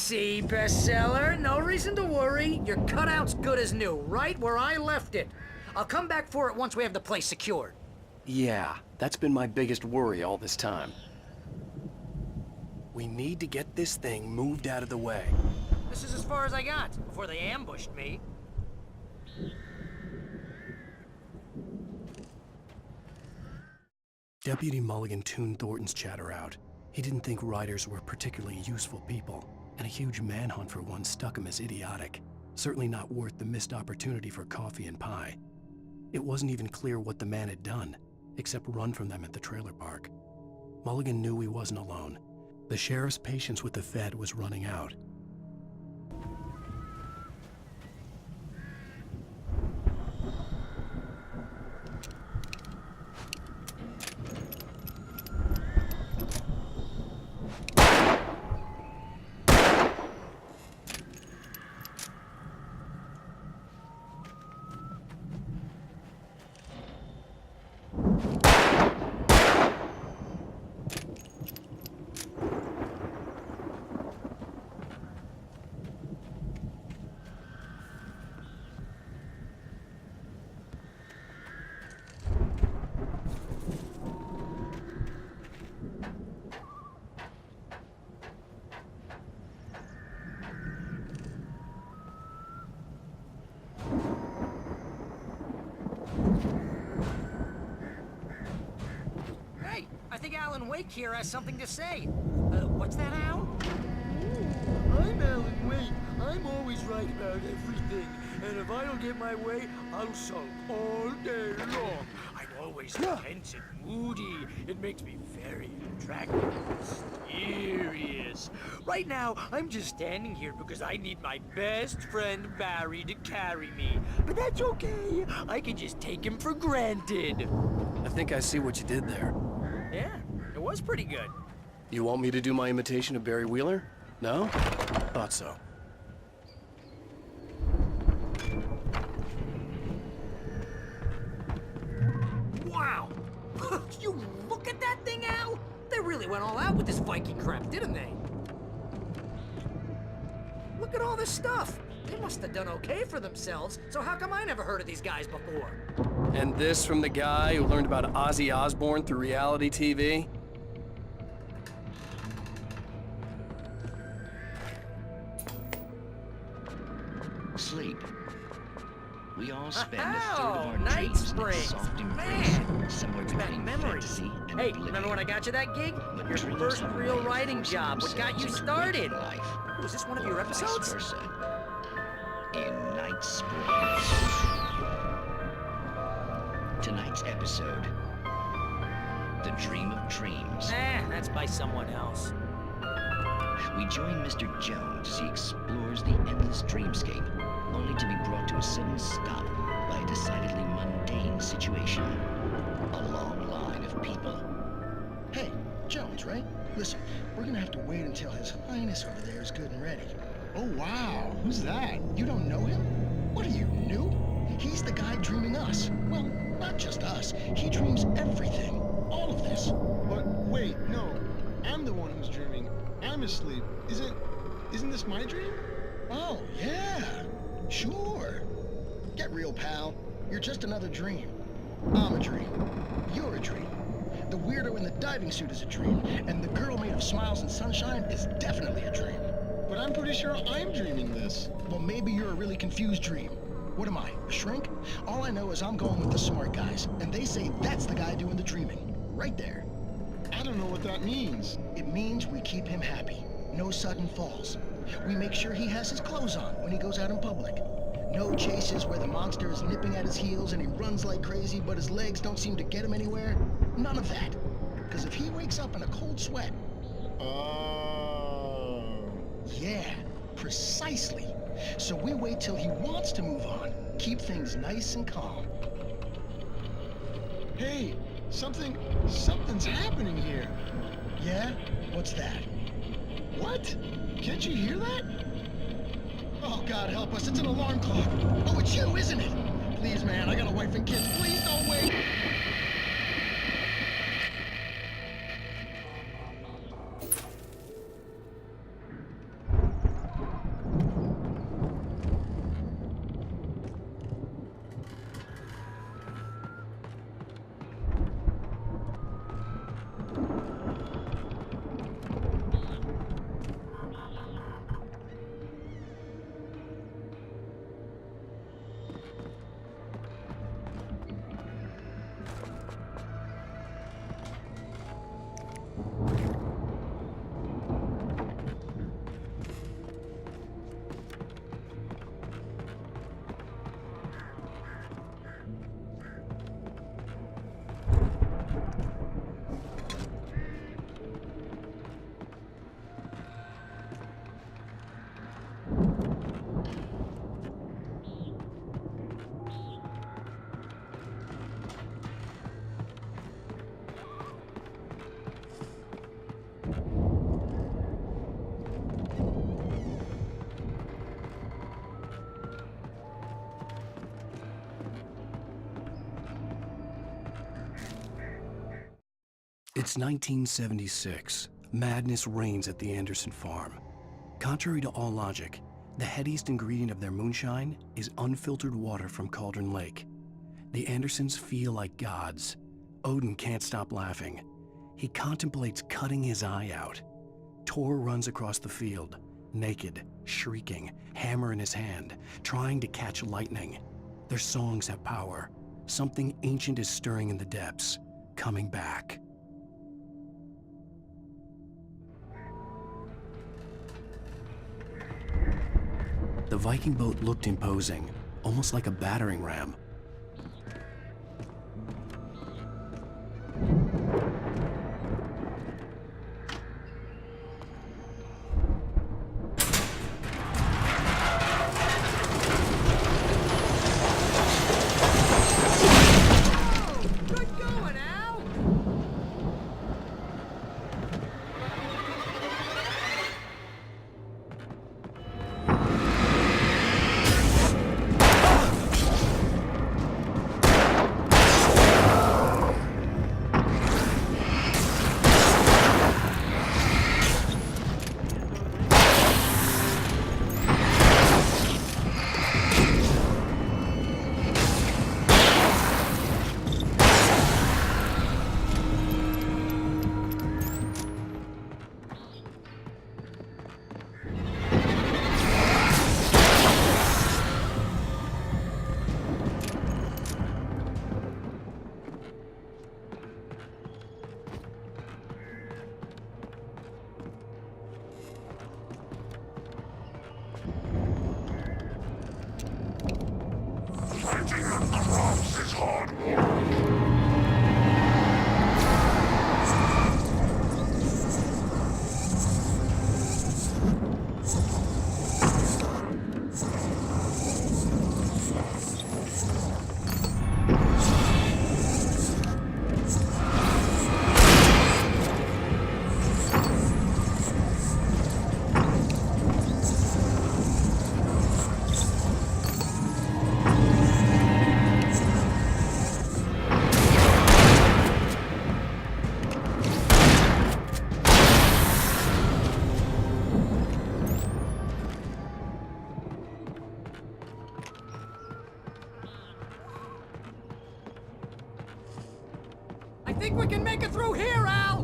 See, bestseller, no reason to worry. Your cutout's good as new, right where I left it. I'll come back for it once we have the place secured. Yeah, that's been my biggest worry all this time. We need to get this thing moved out of the way. This is as far as I got before they ambushed me. Deputy Mulligan tuned Thornton's chatter out. He didn't think riders were particularly useful people, and a huge manhunt for one stuck him as idiotic. Certainly not worth the missed opportunity for coffee and pie. It wasn't even clear what the man had done, except run from them at the trailer park. Mulligan knew he wasn't alone. The sheriff's patience with the Fed was running out. Hey, I think Alan Wake here has something to say. What's that, Al? I'm Alan Wake. I'm always right about everything. And if I don't get my way, I'll sulk all day long. I'm always tense and moody. It makes me very attractive and mysterious. Right now, I'm just standing here because I need my best friend Barry to carry me. But that's okay. I can just take him for granted. I think I see what you did there. Yeah, it was pretty good. You want me to do my imitation of Barry Wheeler? No? Thought so. Wow! You look at that thing, Al! They really went all out with this Viking crap, didn't they? Look at all this stuff. They must have done okay for themselves, so how come I never heard of these guys before? And this from the guy who learned about Ozzy Osbourne through reality TV? Sleep. We all spend a third of our Night dreams in Springs. soft embrace, Man, somewhere back between memories. fantasy and Hey, oblivion. remember when I got you that gig? But Your dreams first are real made writing for job, what got you themselves into started? waking life, Was this one of your or vice episodes? versa. In Night Springs. Tonight's episode, The Dream of Dreams. That's by someone else. We join Mr. Jones as he explores the endless dreamscape, only to be brought to a sudden stop by a decidedly mundane situation. A long line of people. Hey, Jones, right? Listen, we're gonna have to wait until His Highness over there is good and ready. Oh, wow. Who's that? You don't know him? What are you, new? He's the guy dreaming us. Well, not just us. He dreams everything. All of this. But wait, no. I'm the one who's dreaming. I'm asleep. Isn't this my dream? Oh, yeah. Sure. Get real, pal. You're just another dream. I'm a dream. You're a dream. The weirdo in the diving suit is a dream, and the girl made of smiles and sunshine is definitely a dream. But I'm pretty sure I'm dreaming this. Well, maybe you're a really confused dream. What am I, a shrink? All I know is I'm going with the smart guys, and they say that's the guy doing the dreaming. Right there. I don't know what that means. It means we keep him happy. No sudden falls. We make sure he has his clothes on when he goes out in public. No chases where the monster is nipping at his heels and he runs like crazy, but his legs don't seem to get him anywhere. None of that. Because if he wakes up in a cold sweat... Oh... Yeah, precisely. So we wait till he wants to move on. Keep things nice and calm. Hey, something's happening here. Yeah? What's that? What? Can't you hear that? Oh, God help us, it's an alarm clock. Oh, it's you, isn't it? Please, man, I got a wife and kids. Please don't wait. It's 1976. Madness reigns at the Anderson farm. Contrary to all logic, the headiest ingredient of their moonshine is unfiltered water from Cauldron Lake. The Andersons feel like gods. Odin can't stop laughing. He contemplates cutting his eye out. Tor runs across the field, naked, shrieking, hammer in his hand, trying to catch lightning. Their songs have power. Something ancient is stirring in the depths, coming back. The Viking boat looked imposing, almost like a battering ram. Good going, Al! I think we can make it through here, Al!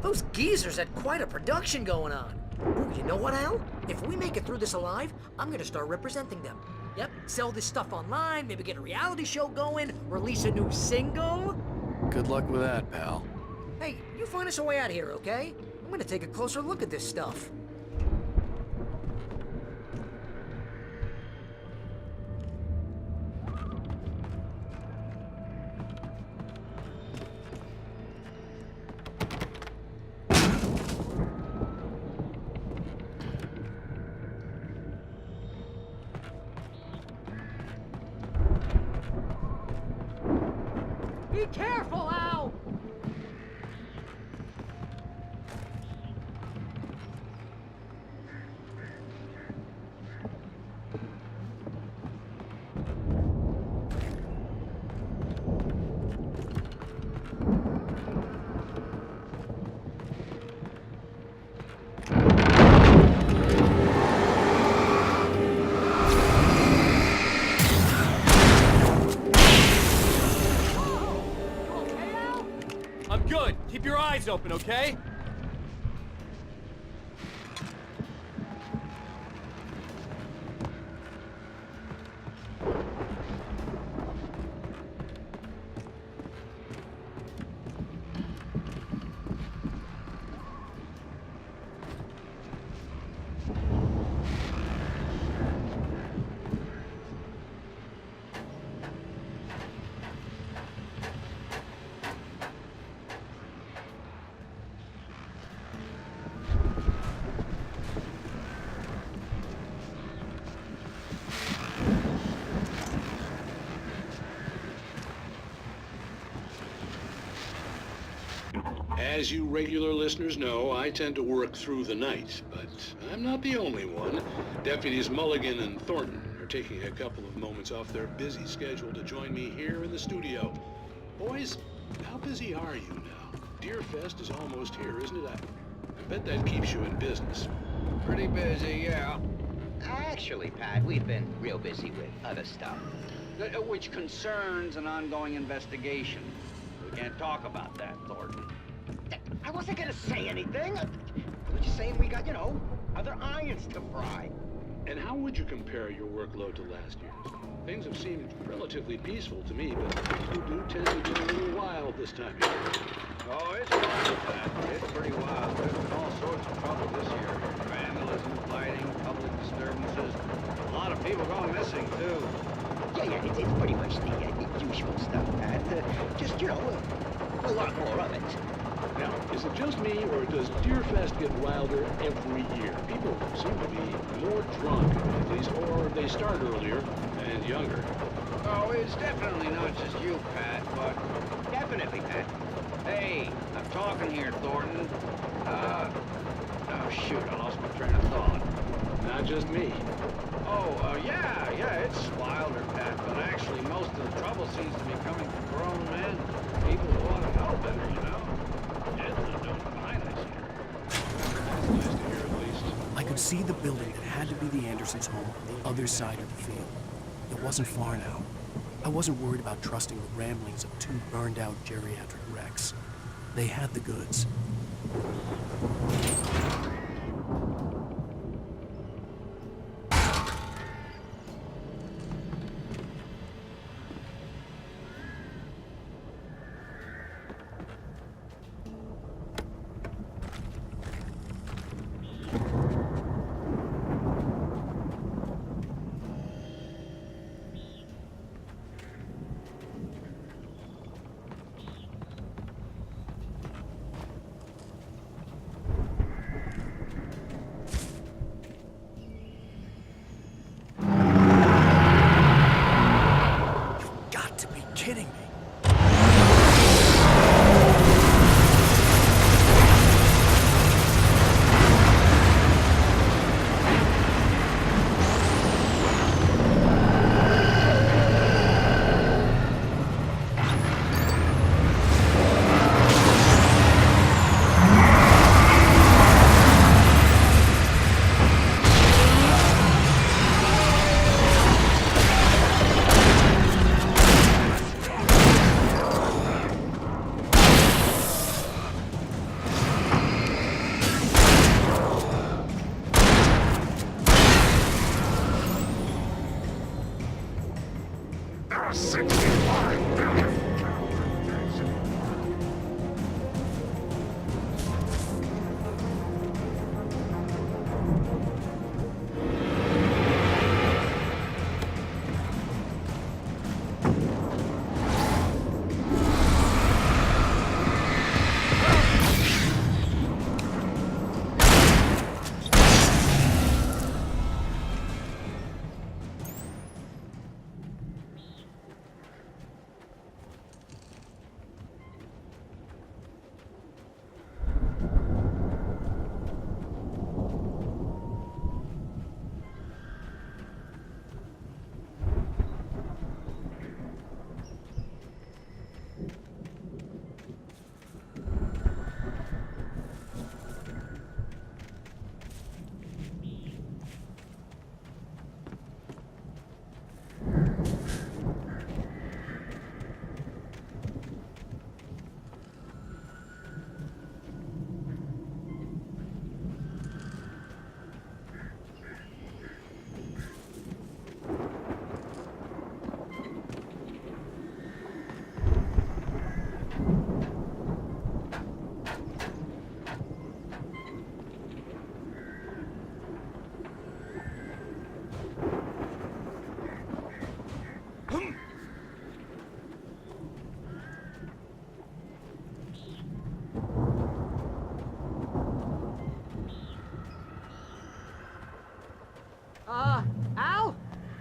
Those geezers had quite a production going on. Ooh, you know what, Al? If we make it through this alive, I'm gonna start representing them. Yep, sell this stuff online, maybe get a reality show going, release a new single. Good luck with that, pal. Hey, you find us a way out of here, okay? I'm gonna take a closer look at this stuff. Be careful, Al! I'm good. Keep your eyes open, okay? As you regular listeners know, I tend to work through the night, but I'm not the only one. Deputies Mulligan and Thornton are taking a couple of moments off their busy schedule to join me here in the studio. Boys, how busy are you now? Deerfest is almost here, isn't it? I bet that keeps you in business. Pretty busy, yeah. Actually, Pat, we've been real busy with other stuff, which concerns an ongoing investigation. We can't talk about that, Thornton. I wasn't gonna say anything. I was just saying we got, you know, other irons to fry. And how would you compare your workload to last year's? Things have seemed relatively peaceful to me, but people do tend to get a little wild this time of year. Oh, it's wild, Pat. It's pretty wild. There's been all sorts of trouble this year. Vandalism, fighting, public disturbances. A lot of people going missing, too. Yeah, it's pretty much the usual stuff, Pat. Just, you know, a lot more of it. Now, is it just me, or does Deerfest get wilder every year? People seem to be more drunk, at least, or they start earlier and younger. Oh, it's definitely not just you, Pat, but definitely, Pat. Hey, I'm talking here, Thornton. Oh, shoot, I lost my train of thought. Not just me. Oh, yeah, it's wilder, Pat, but actually most of the trouble seems to be coming from grown men. People who ought to know better, you know? I could see the building that had to be the Andersons' home on the other side of the field. It wasn't far now. I wasn't worried about trusting the ramblings of two burned-out geriatric wrecks. They had the goods.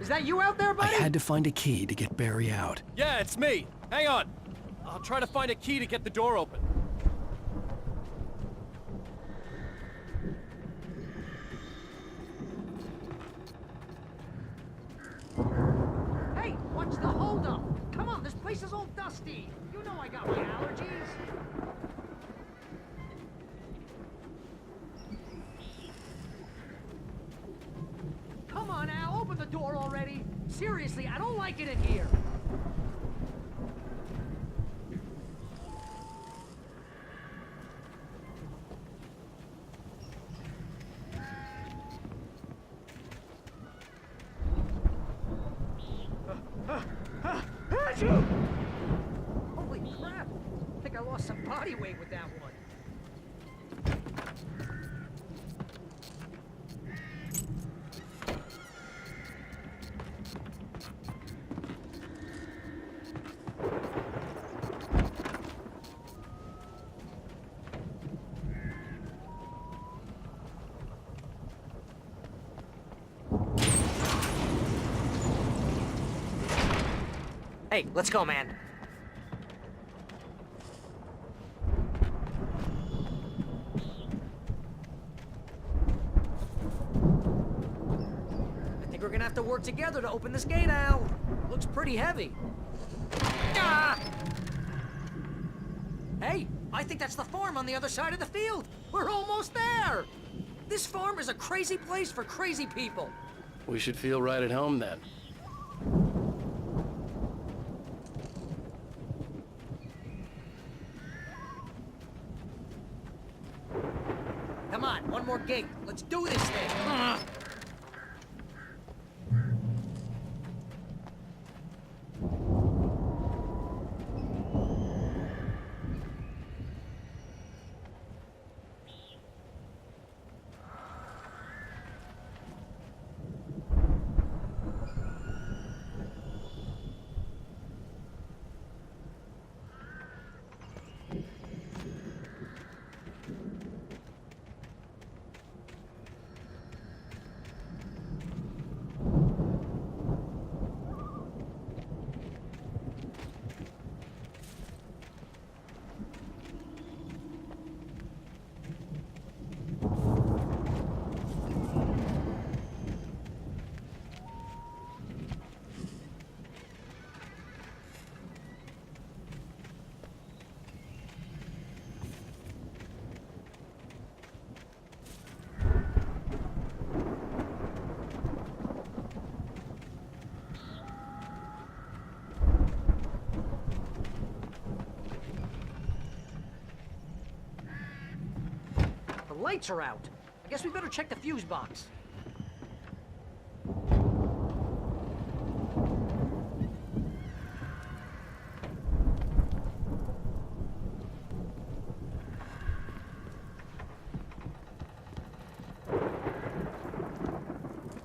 Is that you out there, I buddy? had to find a key to get Barry out. Yeah, it's me. Hang on. I'll try to find a key to get the door open. Hey, watch the holdup. Come on, this place is all dusty. You know I got my allergies. Come on, Al, open the door already. Seriously, I don't like it in here. Holy crap! I think I lost some body weight with that one. Hey, let's go, man. I think we're gonna have to work together to open this gate, Al. Looks pretty heavy. Ah! Hey, I think that's the farm on the other side of the field. We're almost there. This farm is a crazy place for crazy people. We should feel right at home then. Come on, one more gate. Let's do this thing. The lights are out. I guess we better check the fuse box.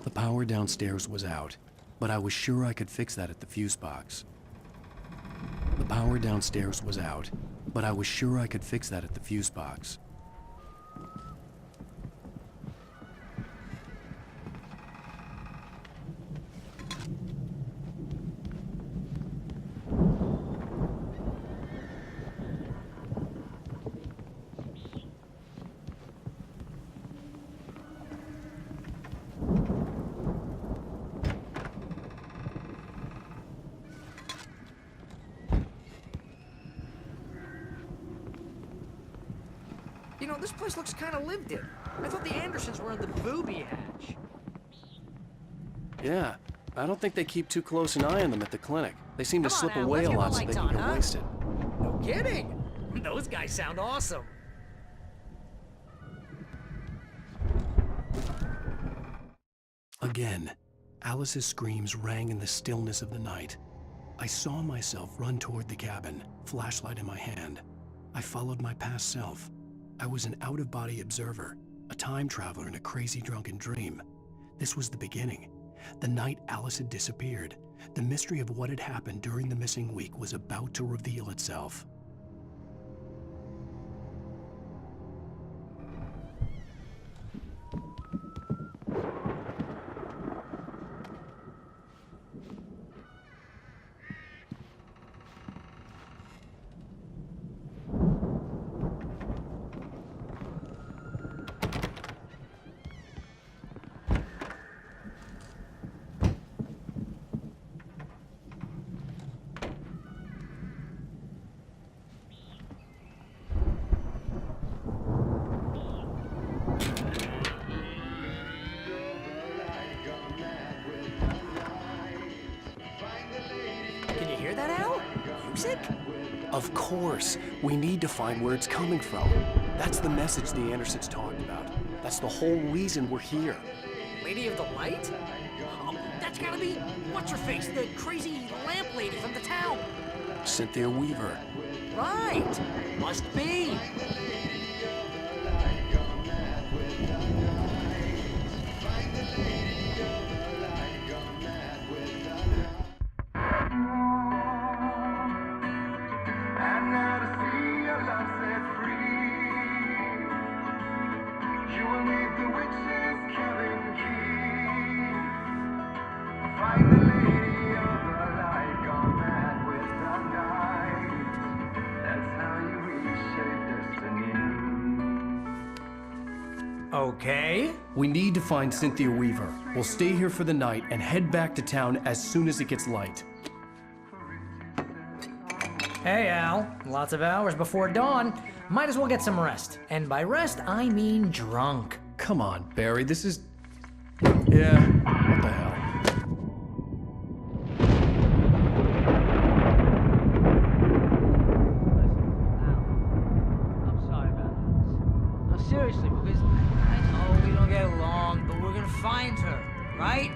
The power downstairs was out, but I was sure I could fix that at the fuse box. The power downstairs was out, but I was sure I could fix that at the fuse box. You know, this place looks kind of lived in. I thought the Andersons were in the booby hatch. Yeah, I don't think they keep too close an eye on them at the clinic. They seem to Come on slip now, away let's a get the lot so they lights can on, get huh? wasted. No kidding. Those guys sound awesome. Again, Alice's screams rang in the stillness of the night. I saw myself run toward the cabin, flashlight in my hand. I followed my past self. I was an out-of-body observer, a time traveler in a crazy drunken dream. This was the beginning. The night Alice had disappeared. The mystery of what had happened during the missing week was about to reveal itself. Of course. We need to find where it's coming from. That's the message the Andersons talked about. That's the whole reason we're here. Lady of the Light? Oh, that's gotta be what's-her-face, the crazy lamp lady from the town. Cynthia Weaver. Right. Must be. Okay. We need to find Cynthia Weaver. We'll stay here for the night and head back to town as soon as it gets light. Hey, Al. Lots of hours before dawn. Might as well get some rest. And by rest, I mean drunk. Come on, Barry, this is... Yeah, what the hell? I'm sorry about this. No, seriously, because I know we don't get along, but we're gonna find her, right?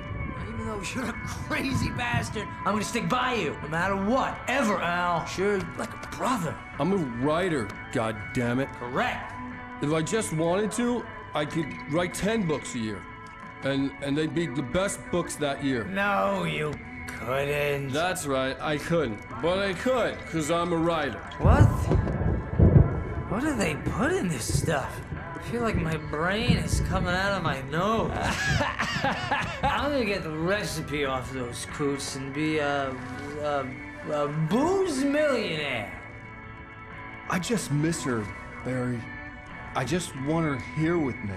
Even though you're a crazy bastard, I'm gonna stick by you, no matter what, ever, Al. Sure, like a brother. I'm a writer, goddammit. Correct. If I just wanted to, I could write 10 books a year. And they'd be the best books that year. No, you couldn't. That's right, I couldn't. But I could, because I'm a writer. What? What do they put in this stuff? I feel like my brain is coming out of my nose. I'm gonna get the recipe off those coots and be a booze millionaire. I just miss her, Barry. I just want her here with me.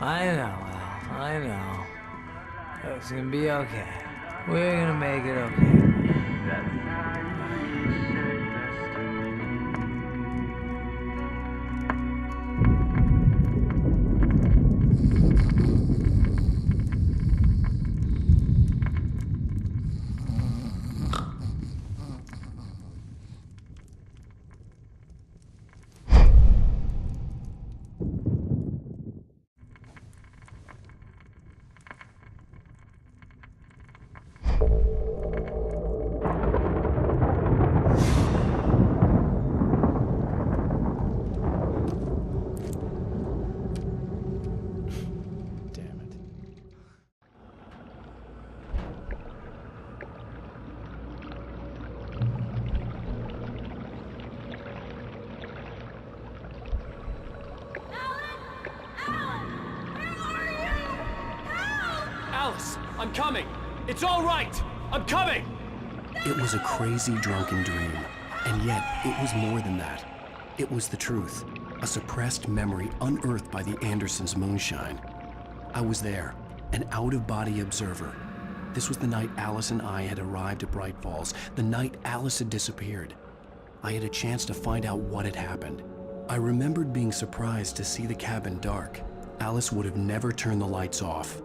I know, Al. I know. It's gonna be okay. We're gonna make it okay. Alice, I'm coming. It's all right. I'm coming. It was a crazy, drunken dream. And yet, it was more than that. It was the truth. A suppressed memory unearthed by the Andersons' moonshine. I was there, an out-of-body observer. This was the night Alice and I had arrived at Bright Falls, the night Alice had disappeared. I had a chance to find out what had happened. I remembered being surprised to see the cabin dark. Alice would have never turned the lights off.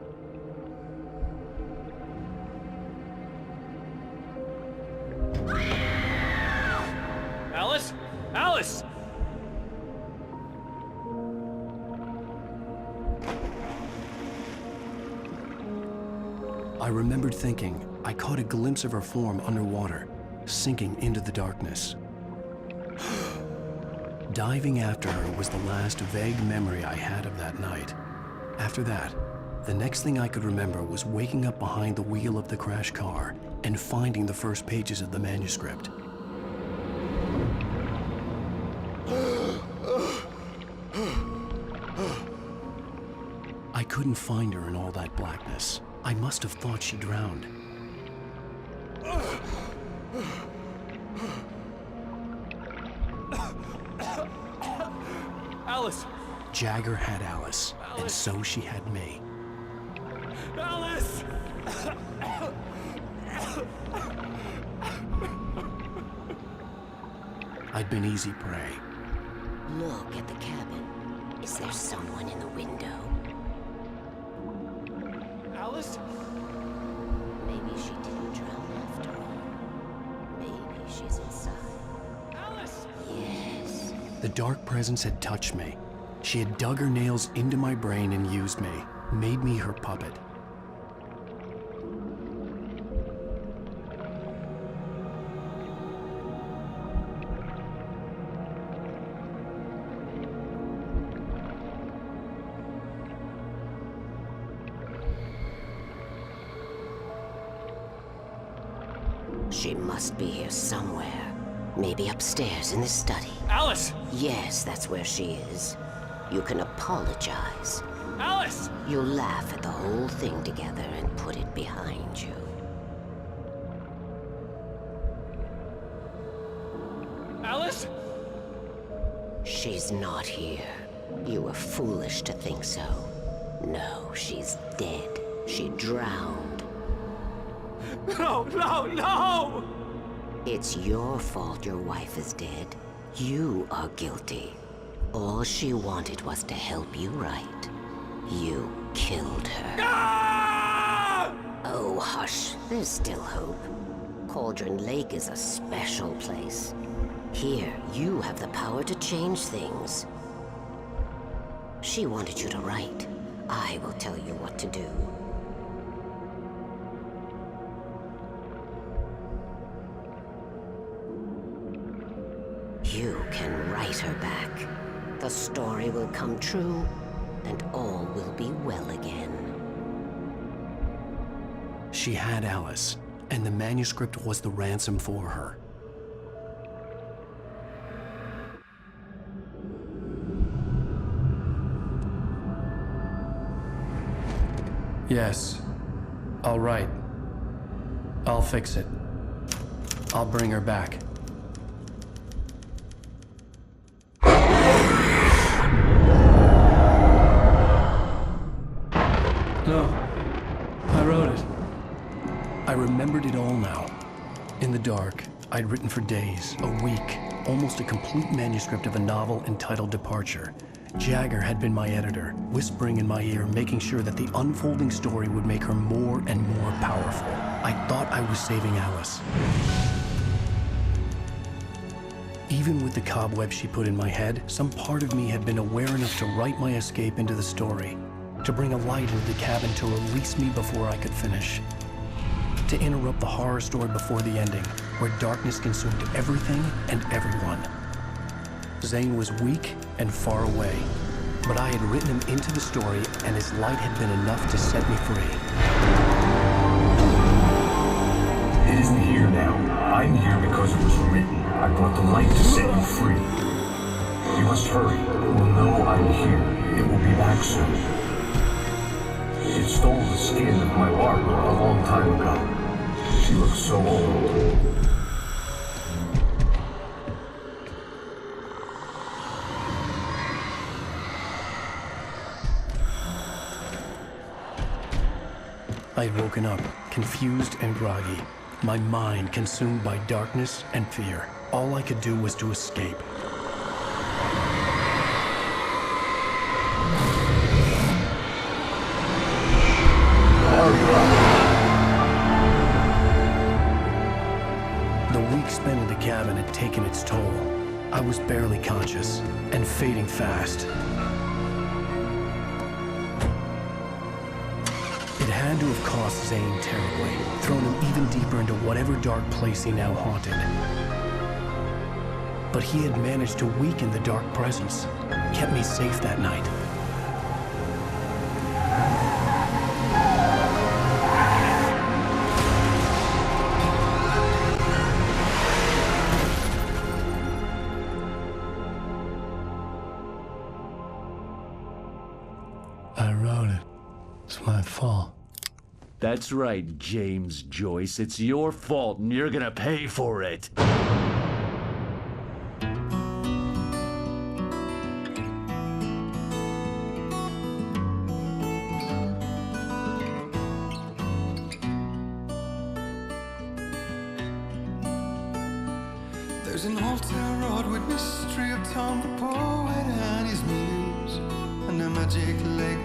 Alice? Alice! I remembered thinking I caught a glimpse of her form underwater, sinking into the darkness. Diving after her was the last vague memory I had of that night. After that, the next thing I could remember was waking up behind the wheel of the crash car and finding the first pages of the manuscript. I couldn't find her in all that blackness. I must have thought she drowned. Alice! Jagger had Alice, and so she had me. Alice! I'd been easy prey. Look at the cabin. Is there someone in the window? Alice? Maybe she didn't drown after all. Maybe she's inside. Alice! The dark presence had touched me. She had dug her nails into my brain and used me, made me her puppet. She must be here somewhere. Maybe upstairs in the study. Alice! Yes, that's where she is. You can apologize. Alice! You'll laugh at the whole thing together and put it behind you. Alice? She's not here. You were foolish to think so. No, she's dead. She drowned. No, no, no! It's your fault your wife is dead. You are guilty. All she wanted was to help you right. You killed her. Ah! Oh, hush. There's still hope. Cauldron Lake is a special place. Here, you have the power to change things. She wanted you to write. I will tell you what to do. You can write her back. The story will come true, and all will be well again. She had Alice, and the manuscript was the ransom for her. Yes. All right. I'll fix it. I'll bring her back. No. I wrote it. I remembered it all now. In the dark, I'd written for days, a week, almost a complete manuscript of a novel entitled Departure. Jagger had been my editor, whispering in my ear, making sure that the unfolding story would make her more and more powerful. I thought I was saving Alice. Even with the cobweb she put in my head, some part of me had been aware enough to write my escape into the story, to bring a light into the cabin to release me before I could finish, to interrupt the horror story before the ending, where darkness consumed everything and everyone. Zane was weak and far away, but I had written him into the story, and his light had been enough to set me free. It isn't here now. I'm here because it was written. I brought the light to set you free. You must hurry. It will know I'm here. It will be back soon. It stole the skin of my Barbara a long time ago. She looks so old. I had woken up, confused and groggy, my mind consumed by darkness and fear. All I could do was to escape. The week spent in the cabin had taken its toll. I was barely conscious, and fading fast. It had to have cost Zane terribly, thrown him even deeper into whatever dark place he now haunted. But he had managed to weaken the dark presence, kept me safe that night. I wrote it. It's my fault. That's right, James Joyce. It's your fault, and you're gonna pay for it. There's an old town road with mystery of Tom the poet and his muse, and a magic lake